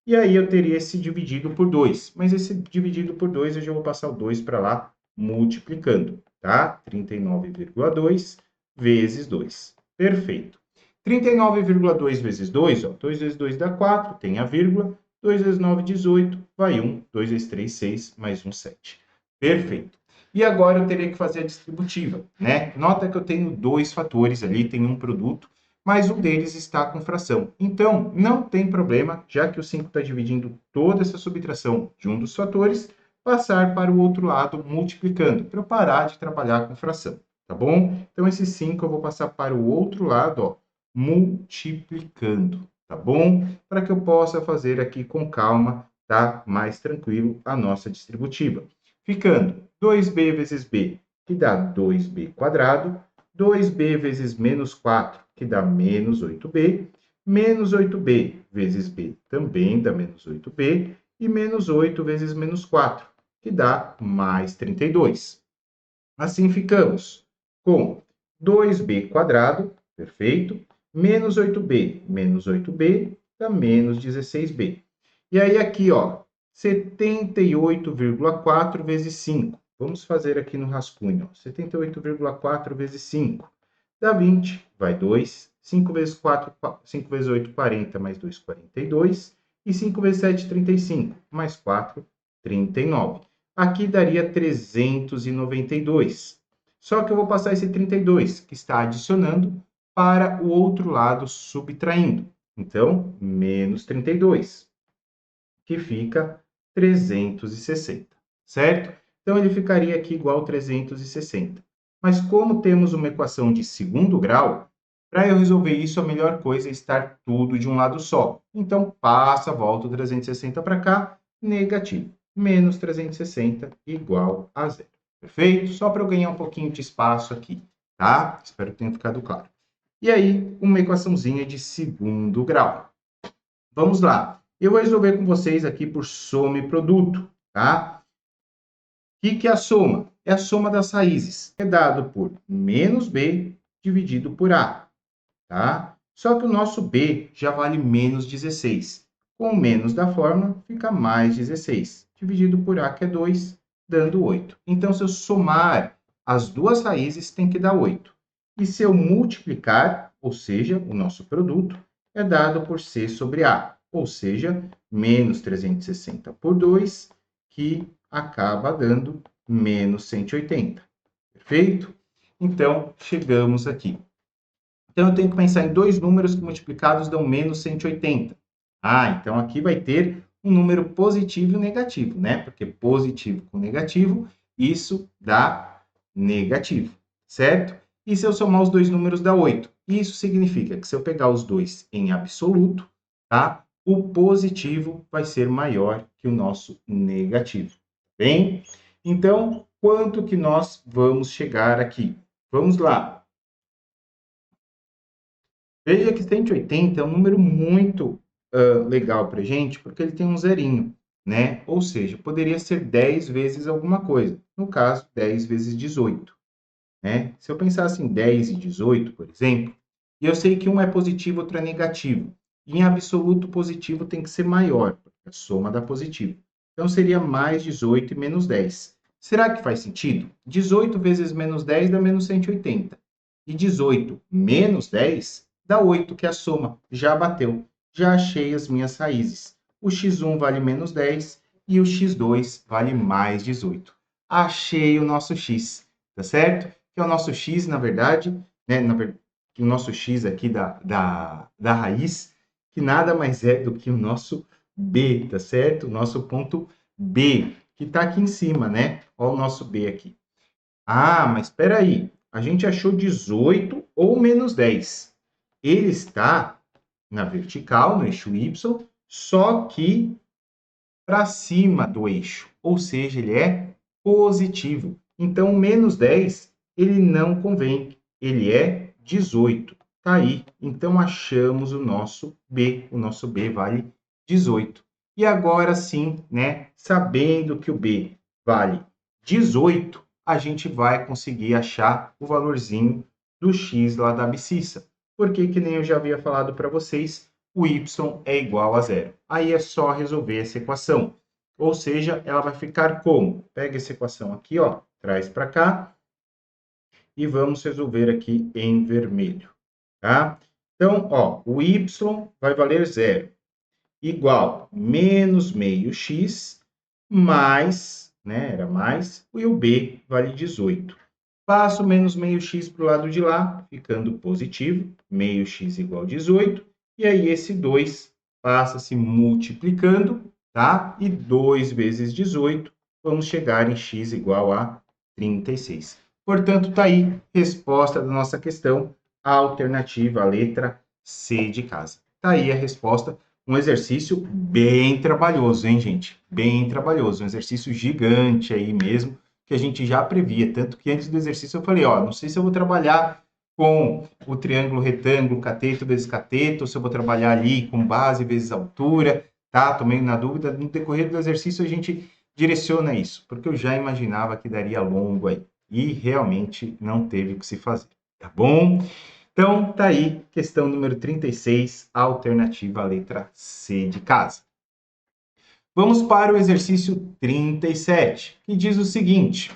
E aí eu teria esse dividido por 2. Mas esse dividido por 2, eu já vou passar o 2 para lá, multiplicando, tá? 39,2 vezes 2. Perfeito. 39,2 vezes 2, ó, 2 vezes 2 dá 4, tem a vírgula, 2 vezes 9, 18, vai 1, 2 vezes 3, 6, mais 1, 7. Perfeito. E agora eu teria que fazer a distributiva, né? Nota que eu tenho dois fatores ali, tem um produto, mas um deles está com fração. Então, não tem problema, já que o 5 está dividindo toda essa subtração de um dos fatores, passar para o outro lado multiplicando, para eu parar de trabalhar com fração, tá bom? Então, esse 5 eu vou passar para o outro lado, ó, multiplicando, tá bom? Para que eu possa fazer aqui com calma, tá? Mais tranquilo a nossa distributiva. Ficando 2b vezes b, que dá 2b quadrado, 2b vezes menos 4, que dá menos 8b, menos 8b vezes b também dá menos 8b, e menos 8 vezes menos 4, que dá mais 32. Assim ficamos com 2b quadrado, perfeito, menos 8b dá menos 16b. E aí aqui, ó, 78,4 vezes 5. Vamos fazer aqui no rascunho, ó. 78,4 vezes 5 dá 20, vai 2. 5 vezes 4, 5 vezes 8, 40, mais 2, 42. E 5 vezes 7, 35, mais 4, 39. Aqui daria 392. Só que eu vou passar esse 32, que está adicionando, para o outro lado, subtraindo. Então, menos 32, que fica 360, certo? Então, ele ficaria aqui igual a 360. Mas como temos uma equação de segundo grau, para eu resolver isso, a melhor coisa é estar tudo de um lado só. Então, passa, volta o 360 para cá, negativo. Menos 360 igual a zero. Perfeito? Só para eu ganhar um pouquinho de espaço aqui, tá? Espero que tenha ficado claro. E aí, uma equaçãozinha de segundo grau. Vamos lá. Eu vou resolver com vocês aqui por soma e produto, tá? O que é a soma? É a soma das raízes. É dado por menos b dividido por a, tá? Só que o nosso b já vale menos 16. Com o menos da fórmula, fica mais 16. Dividido por a, que é 2, dando 8. Então, se eu somar as duas raízes, tem que dar 8. E se eu multiplicar, ou seja, o nosso produto, é dado por c sobre a. ou seja, menos 360 por 2, que acaba dando menos 180. Perfeito? Então, chegamos aqui. Então, eu tenho que pensar em dois números que multiplicados dão menos 180. Então aqui vai ter um número positivo e negativo, né? Porque positivo com negativo, isso dá negativo, certo? E se eu somar os dois números dá 8. Isso significa que se eu pegar os dois em absoluto, tá? O positivo vai ser maior que o nosso negativo, bem? Então, quanto que nós vamos chegar aqui? Vamos lá. Veja que 180 é um número muito legal para a gente, porque ele tem um zerinho, né? Ou seja, poderia ser 10 vezes alguma coisa. No caso, 10 vezes 18, né? Se eu pensasse em 10 e 18, por exemplo, e eu sei que um é positivo, outro é negativo. Em absoluto, positivo tem que ser maior, porque a soma dá positivo. Então, seria mais 18 e menos 10. Será que faz sentido? 18 vezes menos 10 dá menos 180. E 18 menos 10 dá 8, que é a soma. Já bateu. Já achei as minhas raízes. O x1 vale menos 10 e o x2 vale mais 18. Achei o nosso x, tá certo? Que é o nosso x, na verdade, né? O nosso x aqui da raiz, que nada mais é do que o nosso b, tá certo? O nosso ponto B, que está aqui em cima, né? Olha o nosso B aqui. Mas espera aí. A gente achou 18 ou menos 10. Ele está na vertical, no eixo Y, só que para cima do eixo. Ou seja, ele é positivo. Então, menos 10, ele não convém. Ele é 18. Tá aí. Então, achamos o nosso B. O nosso B vale 18. E agora sim, né, sabendo que o B vale 18, a gente vai conseguir achar o valorzinho do x lá da abscissa. Porque, que nem eu já havia falado para vocês, o y é igual a zero. Aí é só resolver essa equação. Ou seja, ela vai ficar como? Pega essa equação aqui, ó, traz para cá e vamos resolver aqui em vermelho, tá? Então, ó, o y vai valer zero, igual menos meio x mais, né, era mais, e o b vale 18. Passo menos meio x para o lado de lá, ficando positivo, meio x igual a 18, e aí esse 2 passa se multiplicando, tá? E 2 vezes 18, vamos chegar em x igual a 36. Portanto, está aí resposta da nossa questão, a alternativa, a letra C de casa. Está aí a resposta, um exercício bem trabalhoso, hein, gente? Bem trabalhoso, um exercício gigante aí mesmo, que a gente já previa, tanto que antes do exercício eu falei, ó, não sei se eu vou trabalhar com o triângulo retângulo, cateto vezes cateto, ou se eu vou trabalhar ali com base vezes altura, tá? Tô meio na dúvida, no decorrer do exercício a gente direciona isso, porque eu já imaginava que daria longo aí, e realmente não teve o que se fazer, tá bom? Então, tá aí, questão número 36, alternativa à letra C de casa. Vamos para o exercício 37, que diz o seguinte: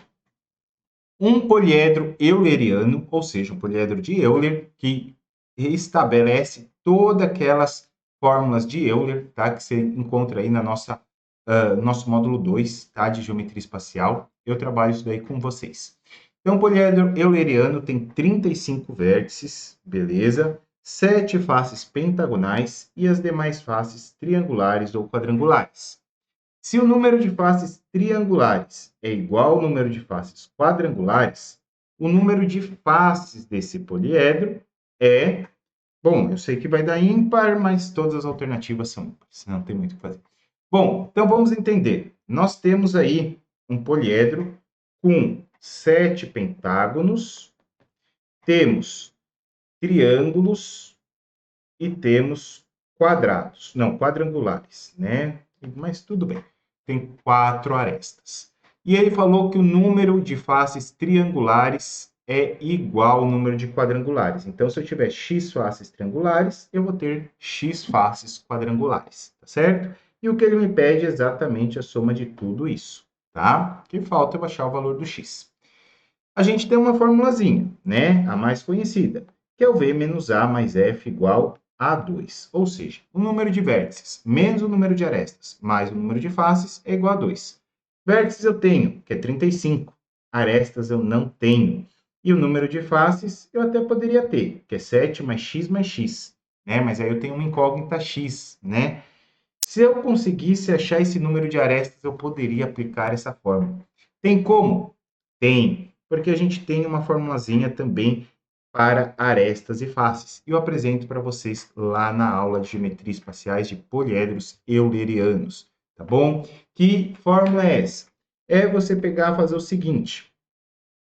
um poliedro euleriano, ou seja, um poliedro de Euler, que estabelece todas aquelas fórmulas de Euler, tá? Que você encontra aí na nosso módulo 2, tá? De geometria espacial. Eu trabalho isso daí com vocês. Então, o poliedro euleriano tem 35 vértices, beleza? 7 faces pentagonais e as demais faces triangulares ou quadrangulares. Se o número de faces triangulares é igual ao número de faces quadrangulares, o número de faces desse poliedro é... Bom, eu sei que vai dar ímpar, mas todas as alternativas são ímpares, não tem muito o que fazer. Bom, então vamos entender. Nós temos aí um poliedro com 7 pentágonos, temos triângulos e temos quadrados. Não, quadrangulares, né? Mas tudo bem. Tem 4 arestas. E ele falou que o número de faces triangulares é igual ao número de quadrangulares. Então, se eu tiver x faces triangulares, eu vou ter x faces quadrangulares, tá certo? E o que ele me pede é exatamente a soma de tudo isso, tá? O que falta eu achar o valor do x. A gente tem uma formulazinha, né? A mais conhecida, que é o v menos a mais f igual a 2. Ou seja, o número de vértices menos o número de arestas mais o número de faces é igual a 2. Vértices eu tenho, que é 35. Arestas eu não tenho. E o número de faces eu até poderia ter, que é 7 mais x, né? Mas aí eu tenho uma incógnita x, né? Se eu conseguisse achar esse número de arestas, eu poderia aplicar essa fórmula. Tem como? Tem, porque a gente tem uma formulazinha também para arestas e faces. Eu apresento para vocês lá na aula de geometria espaciais de poliedros eulerianos, tá bom? Que fórmula é essa? É você pegar e fazer o seguinte.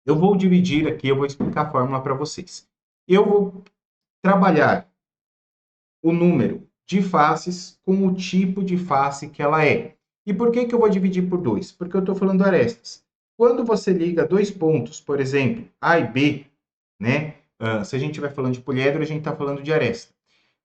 Eu vou dividir aqui, eu vou explicar a fórmula para vocês. Eu vou trabalhar o número de faces com o tipo de face que ela é. E por que eu vou dividir por 2? Porque eu estou falando arestas. Quando você liga dois pontos, por exemplo, A e B, né? Se a gente vai falando de poliedro, a gente está falando de aresta.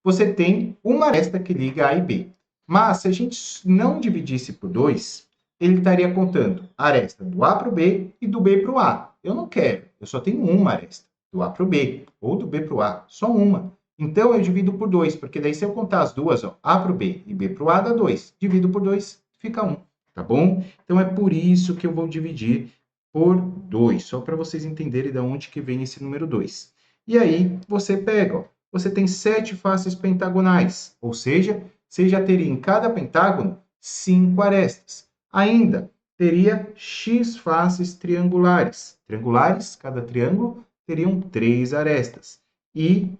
Você tem uma aresta que liga A e B. Mas se a gente não dividisse por 2, ele estaria contando a aresta do A para o B e do B para o A. Eu não quero, eu só tenho uma aresta, do A para o B, ou do B para o A, só uma. Então, eu divido por 2, porque daí se eu contar as duas, ó, A para o B e B para o A, dá 2. Divido por 2, fica 1, tá bom? Então, é por isso que eu vou dividir por 2, só para vocês entenderem de onde que vem esse número 2. E aí, você pega, ó, você tem 7 faces pentagonais, ou seja, você já teria em cada pentágono 5 arestas. Ainda teria x faces triangulares. Triangulares, cada triângulo teriam 3 arestas. E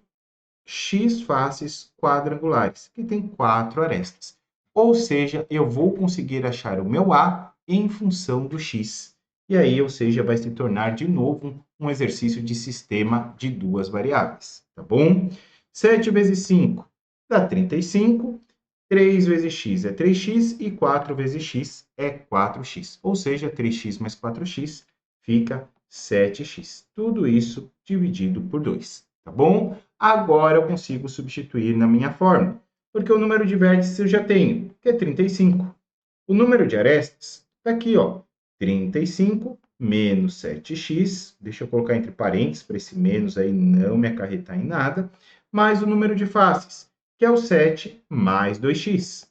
x faces quadrangulares, que tem 4 arestas. Ou seja, eu vou conseguir achar o meu A em função do x. E aí, ou seja, vai se tornar de novo um exercício de sistema de duas variáveis, tá bom? 7 vezes 5 dá 35, 3 vezes x é 3x e 4 vezes x é 4x. Ou seja, 3x mais 4x fica 7x. Tudo isso dividido por 2, tá bom? Agora eu consigo substituir na minha fórmula, porque o número de vértices eu já tenho, que é 35. O número de arestas está aqui, ó, 35 menos 7x, deixa eu colocar entre parênteses para esse menos aí não me acarretar em nada, mais o número de faces, que é o 7 mais 2x.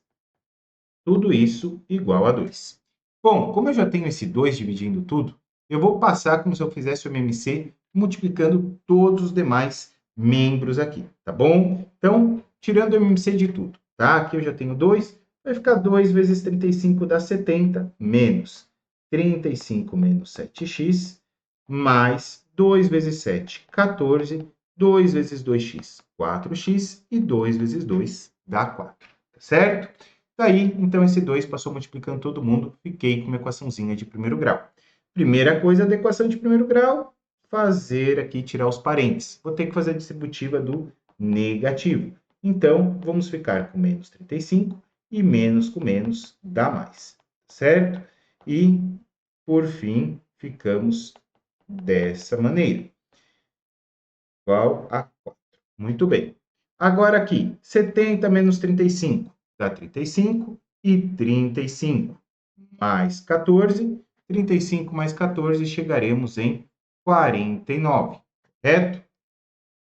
Tudo isso igual a 2. Bom, como eu já tenho esse 2 dividindo tudo, eu vou passar como se eu fizesse o MMC multiplicando todos os demais membros aqui, tá bom? Então, tirando o MMC de tudo, tá? Aqui eu já tenho 2, vai ficar 2 vezes 35 dá 70, menos 35 menos 7x, mais 2 vezes 7, 14, 2 vezes 2x, 4x, e 2 vezes 2 dá 4, tá certo? Daí, então, esse 2 passou multiplicando todo mundo, fiquei com uma equaçãozinha de primeiro grau. Primeira coisa da equação de primeiro grau, fazer aqui, tirar os parênteses. Vou ter que fazer a distributiva do negativo. Então, vamos ficar com menos 35 e menos com menos dá mais, certo? E, por fim, ficamos dessa maneira. Igual a 4. Muito bem. Agora aqui, 70 menos 35 dá 35 e 35 mais 14. 35 mais 14 chegaremos em 49, correto?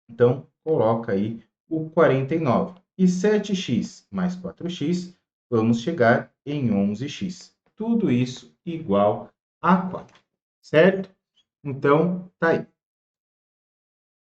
Então, coloca aí o 49. E 7x mais 4x, vamos chegar em 11x. Tudo isso igual a 4, certo? Então, tá aí.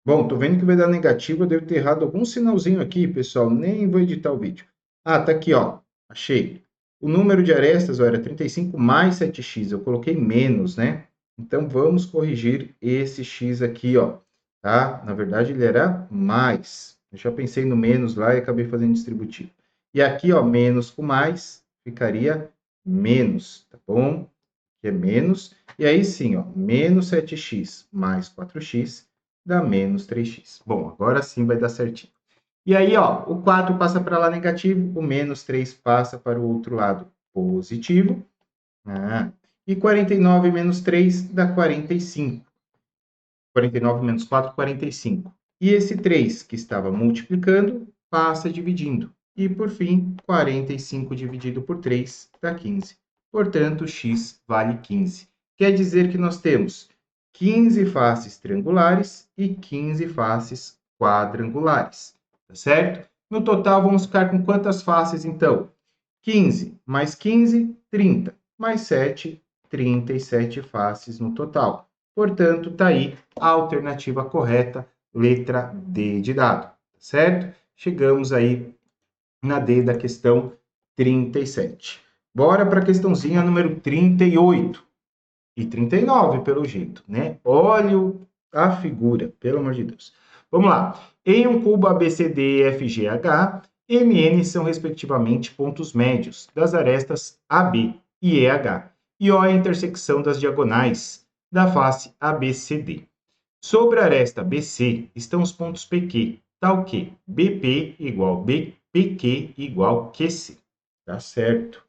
Bom, tô vendo que vai dar negativo, eu devo ter errado algum sinalzinho aqui, pessoal, nem vou editar o vídeo. Ah, tá aqui, ó, achei. O número de arestas, ó, era 35 mais 7x, eu coloquei menos, né? Então, vamos corrigir esse x aqui, ó, tá? Na verdade, ele era mais. Eu já pensei no menos lá e acabei fazendo distributivo. E aqui, ó, menos com mais, ficaria menos, tá bom? Que é menos. E aí sim, ó, menos 7x mais 4x dá menos 3x. Bom, agora sim vai dar certinho. E aí, ó, o 4 passa para lá negativo, o menos 3 passa para o outro lado positivo. E 49 menos 3 dá 45. 49 menos 4, 45. E esse 3 que estava multiplicando, passa dividindo. E, por fim, 45 dividido por 3 dá 15. Portanto, x vale 15. Quer dizer que nós temos 15 faces triangulares e 15 faces quadrangulares, tá certo? No total, vamos ficar com quantas faces, então? 15 mais 15, 30. Mais 7, 37 faces no total. Portanto, está aí a alternativa correta, letra D de dado, certo? Chegamos aí na D da questão 37. Bora para a questãozinha número 38 e 39, pelo jeito, né? Olha a figura, pelo amor de Deus. Vamos lá. Em um cubo ABCD, EF, H, MN são, respectivamente, pontos médios das arestas AB e EH, e O é a intersecção das diagonais da face ABCD. Sobre a aresta BC estão os pontos PQ, tal que BP igual PQ igual QC. Tá certo?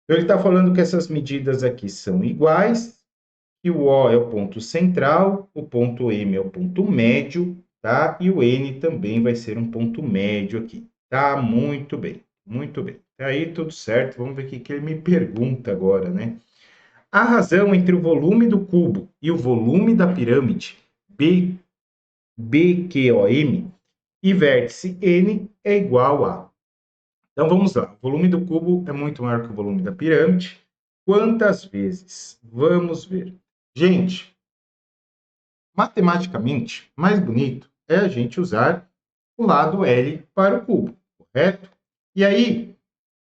Então, ele está falando que essas medidas aqui são iguais, que o O é o ponto central, o ponto M é o ponto médio, tá? E o N também vai ser um ponto médio aqui. Tá? Muito bem, muito bem. Aí, tudo certo. Vamos ver o que ele me pergunta agora, né? A razão entre o volume do cubo e o volume da pirâmide BQOM e vértice N é igual a... Então, vamos lá. O volume do cubo é muito maior que o volume da pirâmide. Quantas vezes? Vamos ver. Gente, matematicamente, mais bonito é a gente usar o lado L para o cubo, correto? E aí,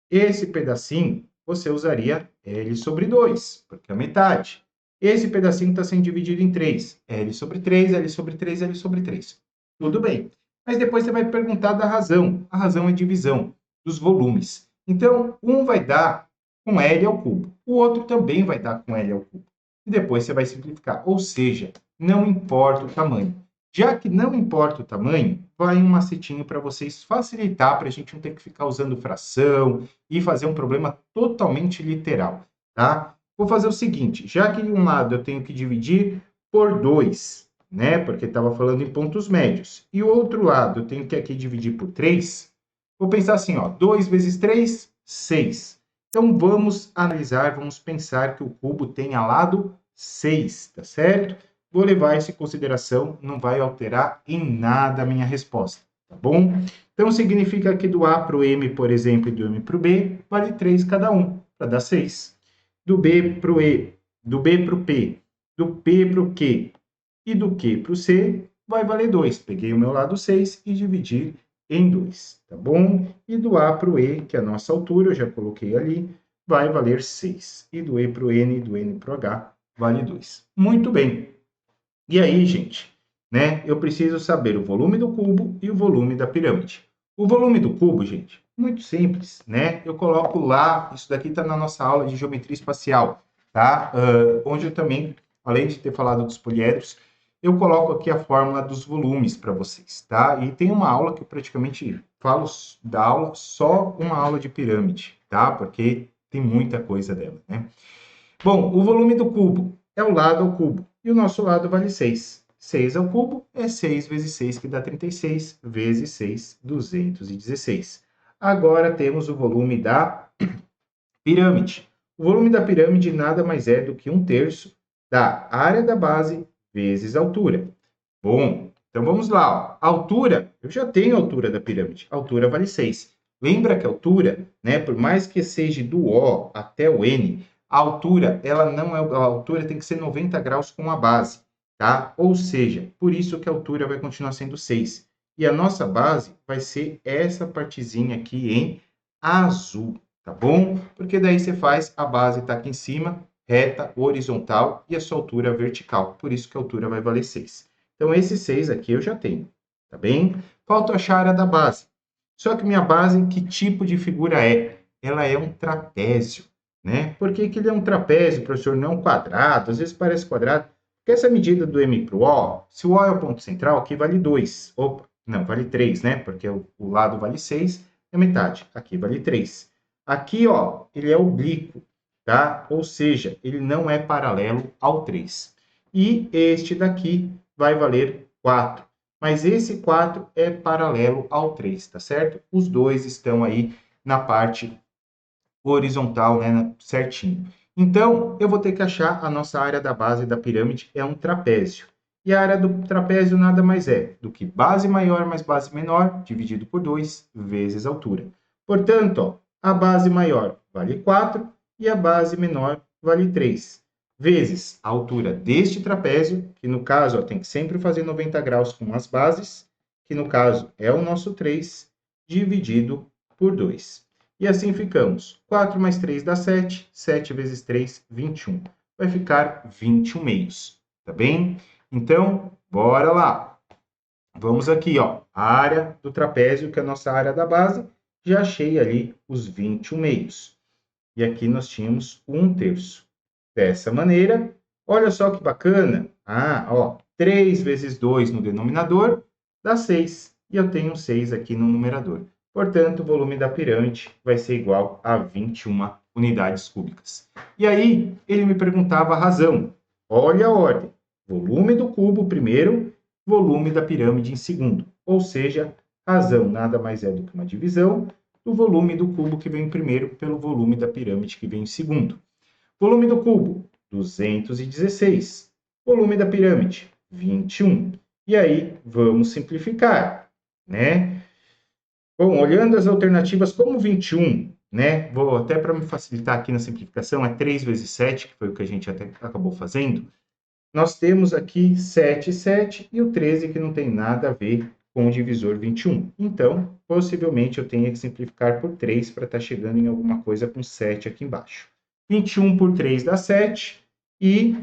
esse pedacinho, você usaria L sobre 2, porque é a metade. Esse pedacinho está sendo dividido em 3. L sobre 3, L sobre 3, L sobre 3. Tudo bem. Mas depois você vai perguntar da razão. A razão é divisão dos volumes. Então, um vai dar com L ao cubo. O outro também vai dar com L ao cubo. E depois você vai simplificar. Ou seja, não importa o tamanho. Já que não importa o tamanho, vai um macetinho para vocês facilitar, para a gente não ter que ficar usando fração e fazer um problema totalmente literal, tá? Vou fazer o seguinte, já que de um lado eu tenho que dividir por 2, né? Porque estava falando em pontos médios. E o outro lado eu tenho que aqui dividir por 3. Vou pensar assim, ó, 2 vezes 3, 6. Então, vamos analisar, vamos pensar que o cubo tenha lado 6, tá certo? Vou levar isso em consideração, não vai alterar em nada a minha resposta, tá bom? Então, significa que do A para o M, por exemplo, e do M para o B, vale 3 cada um, para dar 6. Do B para o E, do B para o P, do P para o Q e do Q para o C, vai valer 2. Peguei o meu lado 6 e dividi em 2, tá bom? E do A para o E, que é a nossa altura, eu já coloquei ali, vai valer 6. E do E para o N e do N para o H, vale 2. Muito bem. E aí, gente, né? Eu preciso saber o volume do cubo e o volume da pirâmide. O volume do cubo, gente, muito simples, né? Eu coloco lá, isso daqui está na nossa aula de geometria espacial, tá? Onde eu também, além de ter falado dos poliedros, eu coloco aqui a fórmula dos volumes para vocês, tá? E tem uma aula que eu praticamente falo da aula, só uma aula de pirâmide, tá? Porque tem muita coisa dela, né? Bom, o volume do cubo é o lado ao cubo. E o nosso lado vale 6. 6 ao cubo é 6 vezes 6, que dá 36, vezes 6, 216. Agora temos o volume da pirâmide. O volume da pirâmide nada mais é do que 1/3 da área da base vezes a altura. Bom, então vamos lá. Ó. Altura, eu já tenho a altura da pirâmide. A altura vale 6. Lembra que a altura, né, por mais que seja do O até o N, a altura, ela não é, a altura tem que ser 90 graus com a base, tá? Ou seja, por isso que a altura vai continuar sendo 6. E a nossa base vai ser essa partezinha aqui em azul, tá bom? Porque daí você faz, a base está aqui em cima, reta, horizontal, e a sua altura vertical. Por isso que a altura vai valer 6. Então, esse 6 aqui eu já tenho, tá bem? Falta achar a área da base. Só que minha base, que tipo de figura é? Ela é um trapézio, né? Por que que ele é um trapézio, professor? Não um quadrado, às vezes parece quadrado. Porque essa medida do M para o O, se o O é o ponto central, aqui vale 2. Opa, não, vale 3, né? Porque o lado vale 6, é metade. Aqui vale 3. Aqui, ó, ele é oblíquo, tá? Ou seja, ele não é paralelo ao 3. E este daqui vai valer 4. Mas esse 4 é paralelo ao 3, tá certo? Os dois estão aí na parte horizontal, né, certinho. Então, eu vou ter que achar a nossa área da base da pirâmide é um trapézio. E a área do trapézio nada mais é do que base maior mais base menor, dividido por 2, vezes a altura. Portanto, ó, a base maior vale 4 e a base menor vale 3, vezes a altura deste trapézio, que no caso ó, tem que sempre fazer 90 graus com as bases, que no caso é o nosso 3, dividido por 2. E assim ficamos. 4 mais 3 dá 7, 7 vezes 3, 21. Vai ficar 21 meios, tá bem? Então, bora lá. Vamos aqui, ó, a área do trapézio, que é a nossa área da base, já achei ali os 21 meios. E aqui nós tínhamos 1/3. Dessa maneira, olha só que bacana. Ah, ó, 3 vezes 2 no denominador dá 6. E eu tenho 6 aqui no numerador. Portanto, o volume da pirâmide vai ser igual a 21 unidades cúbicas. E aí, ele me perguntava a razão. Olha a ordem. Volume do cubo primeiro, volume da pirâmide em segundo. Ou seja, razão nada mais é do que uma divisão do volume do cubo que vem primeiro pelo volume da pirâmide que vem em segundo. Volume do cubo, 216. Volume da pirâmide, 21. E aí, vamos simplificar, né? Bom, olhando as alternativas como 21, né? Vou até para me facilitar aqui na simplificação, é 3 vezes 7, que foi o que a gente até acabou fazendo. Nós temos aqui 7, 7 e o 13, que não tem nada a ver com o divisor 21. Então, possivelmente, eu tenha que simplificar por 3 para estar chegando em alguma coisa com 7 aqui embaixo. 21 por 3 dá 7 e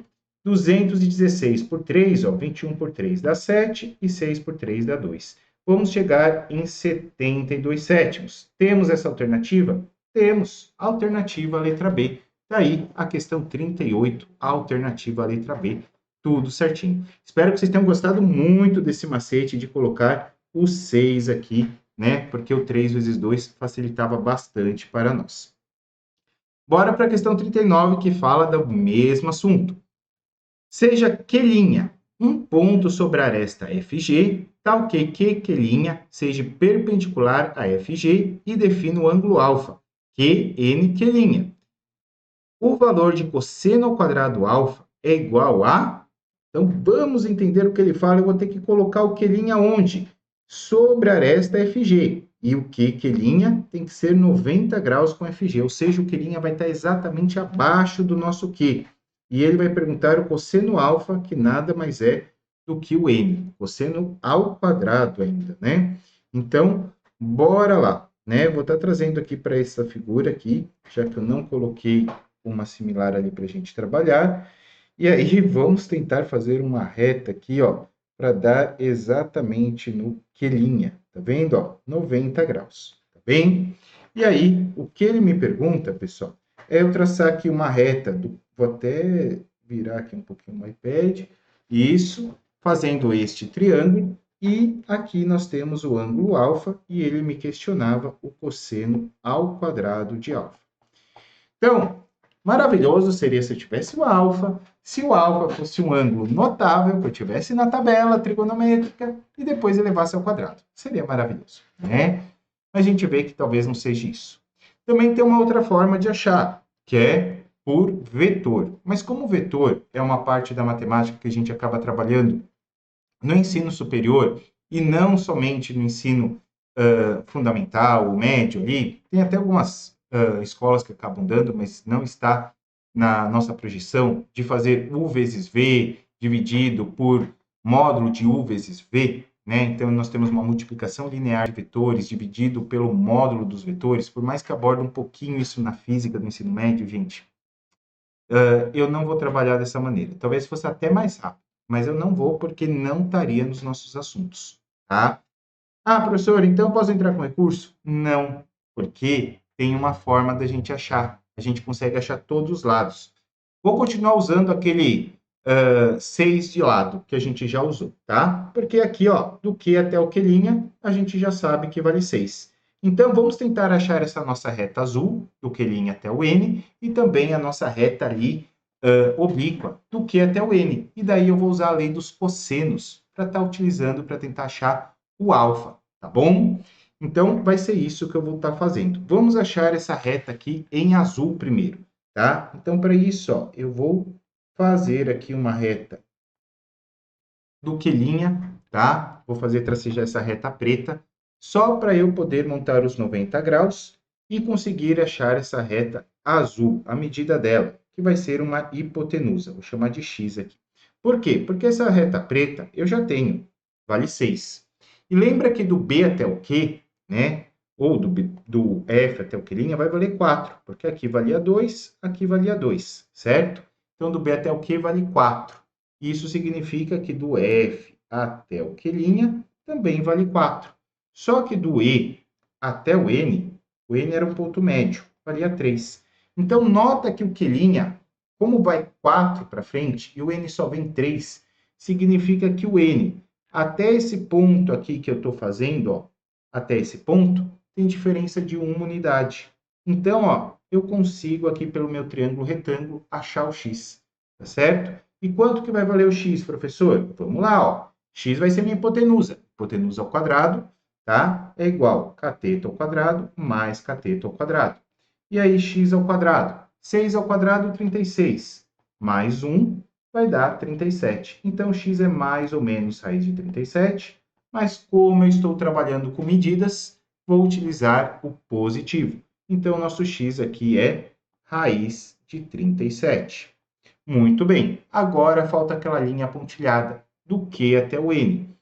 216 por 3, ó, 21 por 3 dá 7 e 6 por 3 dá 2. Vamos chegar em 72 sétimos. Temos essa alternativa? Temos. Alternativa letra B. Daí a questão 38, alternativa à letra B. Tudo certinho. Espero que vocês tenham gostado muito desse macete de colocar o 6 aqui, né? Porque o 3 vezes 2 facilitava bastante para nós. Bora para a questão 39, que fala do mesmo assunto. Seja Q' um ponto sobre a aresta FG, tal que Q' seja perpendicular a FG e defina o ângulo alfa, QNQ'. O valor de cosseno ao quadrado alfa é igual a... Então, vamos entender o que ele fala. Eu vou ter que colocar o Q' onde? Sobre a aresta FG. E o Q' tem que ser 90 graus com FG, ou seja, o Q' vai estar exatamente abaixo do nosso Q. E ele vai perguntar o cosseno alfa, que nada mais é do que o N. Cosseno ao quadrado ainda, né? Então, bora lá, né? Vou estar trazendo aqui para essa figura aqui, já que eu não coloquei uma similar ali para a gente trabalhar. E aí, vamos tentar fazer uma reta aqui, ó, para dar exatamente no Q', tá vendo, ó? 90 graus, tá bem? E aí, o que ele me pergunta, pessoal, é eu traçar aqui uma reta, vou até virar aqui um pouquinho o iPad, isso, fazendo este triângulo, e aqui nós temos o ângulo alfa, e ele me questionava o cosseno ao quadrado de alfa. Então, maravilhoso seria se eu tivesse o alfa, se o alfa fosse um ângulo notável, que eu tivesse na tabela trigonométrica e depois elevasse ao quadrado. Seria maravilhoso, né? A gente vê que talvez não seja isso. Também tem uma outra forma de achar, que é por vetor. Mas como vetor é uma parte da matemática que a gente acaba trabalhando no ensino superior e não somente no ensino fundamental, o médio ali, tem até algumas escolas que acabam dando, mas não está na nossa projeção de fazer U vezes V dividido por módulo de U vezes V, né? Então, nós temos uma multiplicação linear de vetores dividido pelo módulo dos vetores, por mais que aborde um pouquinho isso na física do ensino médio, gente, eu não vou trabalhar dessa maneira. Talvez fosse até mais rápido, mas eu não vou porque não estaria nos nossos assuntos, tá? Ah, professor, então eu posso entrar com recurso? Não, porque tem uma forma da gente achar. A gente consegue achar todos os lados. Vou continuar usando aquele 6 de lado que a gente já usou, tá? Porque aqui, ó, do Q até o Q', a gente já sabe que vale 6. Então, vamos tentar achar essa nossa reta azul, do Q' até o N, e também a nossa reta ali oblíqua, do Q até o N. E daí eu vou usar a lei dos cossenos para estar utilizando para tentar achar o alfa, tá bom? Então, vai ser isso que eu vou estar fazendo. Vamos achar essa reta aqui em azul primeiro, tá? Então, para isso, ó, eu vou fazer aqui uma reta do quelinha, tá? Vou fazer tracejar essa reta preta, só para eu poder montar os 90 graus e conseguir achar essa reta azul, a medida dela, que vai ser uma hipotenusa. Vou chamar de x aqui. Por quê? Porque essa reta preta eu já tenho, vale 6. E lembra que do B até o Q, né? Ou do F até o Q' vai valer 4, porque aqui valia 2, aqui valia 2, certo? Então, do B até o Q vale 4. Isso significa que do F até o Q' também vale 4. Só que do E até o N era um ponto médio, valia 3. Então, nota que o Q', como vai 4 para frente e o N só vem 3, significa que o N, até esse ponto aqui que eu estou fazendo, ó, até esse ponto, tem diferença de 1 unidade. Então, ó, eu consigo aqui pelo meu triângulo retângulo achar o x, tá certo? E quanto que vai valer o x, professor? Vamos lá, ó. X vai ser minha hipotenusa. Hipotenusa ao quadrado, tá? É igual cateto ao quadrado mais cateto ao quadrado. E aí, x ao quadrado. 6 ao quadrado, 36. Mais 1 vai dar 37. Então, x é mais ou menos raiz de 37. Mas como eu estou trabalhando com medidas, vou utilizar o positivo. Então, nosso x aqui é raiz de 37. Muito bem. Agora falta aquela linha pontilhada, do Q até o N.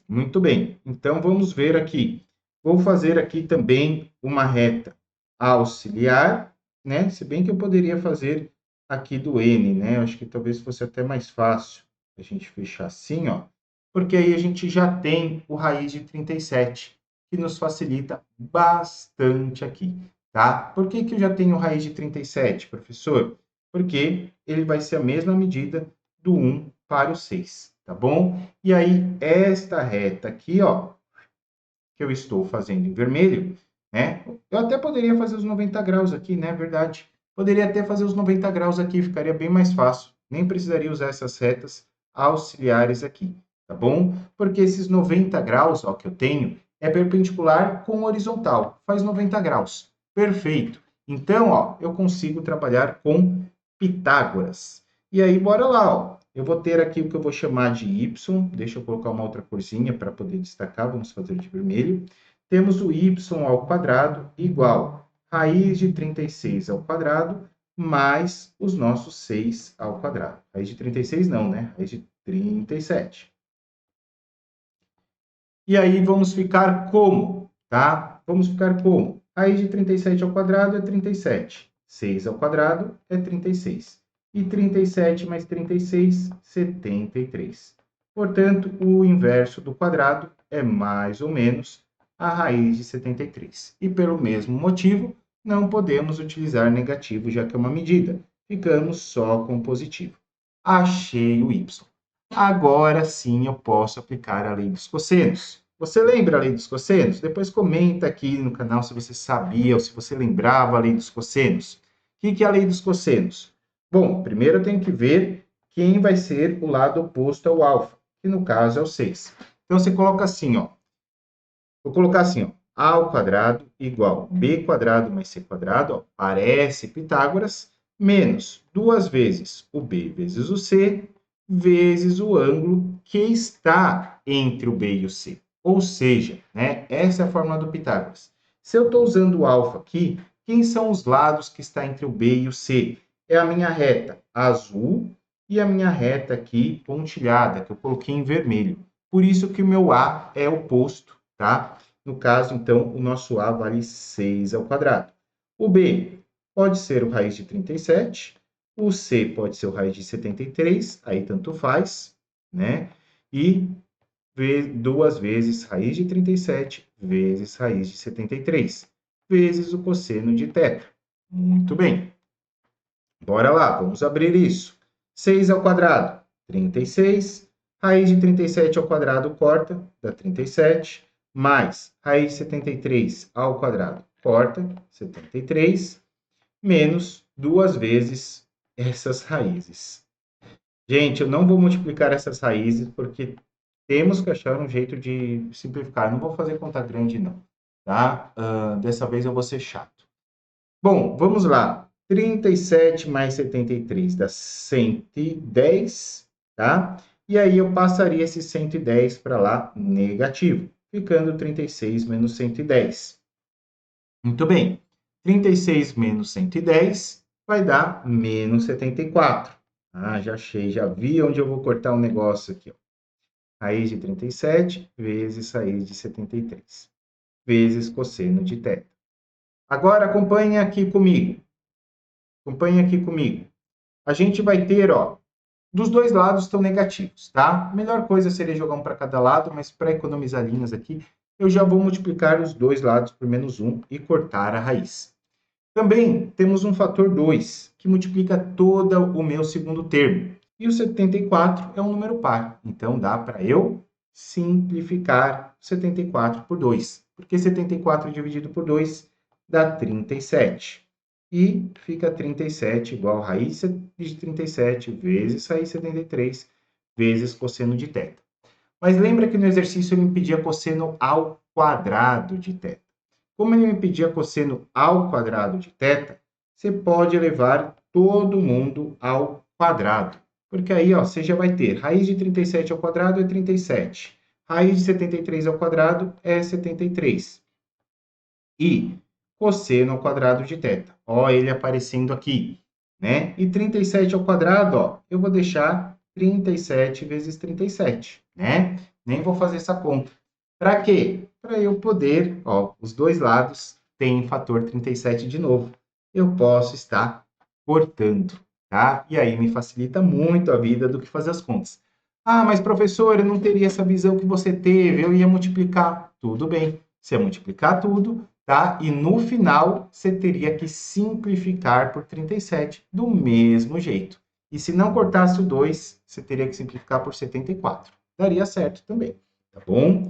Muito bem. Então, vamos ver aqui. Vou fazer aqui também uma reta auxiliar, né? Se bem que eu poderia fazer aqui do N, né? Eu acho que talvez fosse até mais fácil a gente fechar assim, ó. Porque aí a gente já tem o raiz de 37, que nos facilita bastante aqui, tá? Por que que eu já tenho raiz de 37, professor? Porque ele vai ser a mesma medida do 1 para o 6, tá bom? E aí, esta reta aqui, ó, que eu estou fazendo em vermelho, né? Eu até poderia fazer os 90 graus aqui, né? Verdade. Poderia até fazer os 90 graus aqui, ficaria bem mais fácil. Nem precisaria usar essas retas auxiliares aqui, tá bom? Porque esses 90 graus, ó, que eu tenho, é perpendicular com horizontal. Faz 90 graus. Perfeito. Então, ó, eu consigo trabalhar com Pitágoras. E aí, bora lá, ó. Eu vou ter aqui o que eu vou chamar de y, deixa eu colocar uma outra corzinha para poder destacar, vamos fazer de vermelho. Temos o y ao quadrado igual raiz de 36 ao quadrado mais os nossos 6 ao quadrado. Raiz de 36 não, né? Raiz de 37. E aí vamos ficar como, tá? Vamos ficar como? Raiz de 37 ao quadrado é 37. 6 ao quadrado é 36. E 37 mais 36, 73. Portanto, o inverso do quadrado é mais ou menos a raiz de 73. E pelo mesmo motivo, não podemos utilizar negativo, já que é uma medida. Ficamos só com positivo. Achei o y. Agora sim eu posso aplicar a lei dos cossenos. Você lembra a lei dos cossenos? Depois comenta aqui no canal se você sabia ou se você lembrava a lei dos cossenos. O que é a lei dos cossenos? Bom, primeiro eu tenho que ver quem vai ser o lado oposto ao alfa, que no caso é o 6. Então você coloca assim, ó. Vou colocar assim, ó. A ao quadrado igual b quadrado mais c quadrado, ó, parece Pitágoras, menos 2 vezes o b vezes o c, vezes o ângulo que está entre o B e o C. Ou seja, né, essa é a fórmula do Pitágoras. Se eu estou usando o alfa aqui, quem são os lados que está entre o B e o C? É a minha reta azul e a minha reta aqui pontilhada, que eu coloquei em vermelho. Por isso que o meu A é oposto, tá? No caso, então, o nosso A vale 6 ao quadrado. O B pode ser o raiz de 37, o C pode ser o raiz de 73, aí tanto faz, né? E 2 vezes raiz de 37 vezes raiz de 73, vezes o cosseno de θ. Muito bem. Bora lá, vamos abrir isso. 6 ao quadrado, 36. Raiz de 37 ao quadrado corta, dá 37. Mais raiz de 73 ao quadrado corta, 73. Menos 2 vezes essas raízes. Gente, eu não vou multiplicar essas raízes porque temos que achar um jeito de simplificar. Eu não vou fazer conta grande, não, tá? Dessa vez eu vou ser chato. Bom, vamos lá. 37 mais 73 dá 110, tá? e aí eu passaria esse 110 para lá negativo, ficando 36 menos 110. Muito bem, 36 menos 110 vai dar menos 74. Ah, já achei, já vi onde eu vou cortar um negócio aqui. Ó. Raiz de 37 vezes raiz de 73, vezes cosseno de θ. Agora acompanhe aqui comigo. Acompanhe aqui comigo. A gente vai ter, ó, dos dois lados estão negativos, tá? A melhor coisa seria jogar um para cada lado, mas para economizar linhas aqui, eu já vou multiplicar os dois lados por menos 1 e cortar a raiz. Também temos um fator 2, que multiplica todo o meu segundo termo. E o 74 é um número par, então dá para eu simplificar 74 por 2, porque 74 dividido por 2 dá 37. E fica 37 igual a raiz de 37 vezes raiz de 73 vezes cosseno de θ. Mas lembra que no exercício ele me pedia cosseno ao quadrado de θ. Como ele me pedia cosseno ao quadrado de θ, você pode levar todo mundo ao quadrado. Porque aí, ó, você já vai ter raiz de 37 ao quadrado é 37. Raiz de 73 ao quadrado é 73. E cosseno ao quadrado de θ. Ó, ele aparecendo aqui, né? E 37 ao quadrado, ó, eu vou deixar 37 vezes 37, né? Nem vou fazer essa conta. Para quê? Para eu poder, ó, os dois lados têm fator 37 de novo. Eu posso estar cortando, tá? E aí me facilita muito a vida do que fazer as contas. Ah, mas professor, eu não teria essa visão que você teve, eu ia multiplicar. Tudo bem, você ia multiplicar tudo, tá? E no final, você teria que simplificar por 37 do mesmo jeito. E se não cortasse o 2, você teria que simplificar por 74. Daria certo também, tá bom?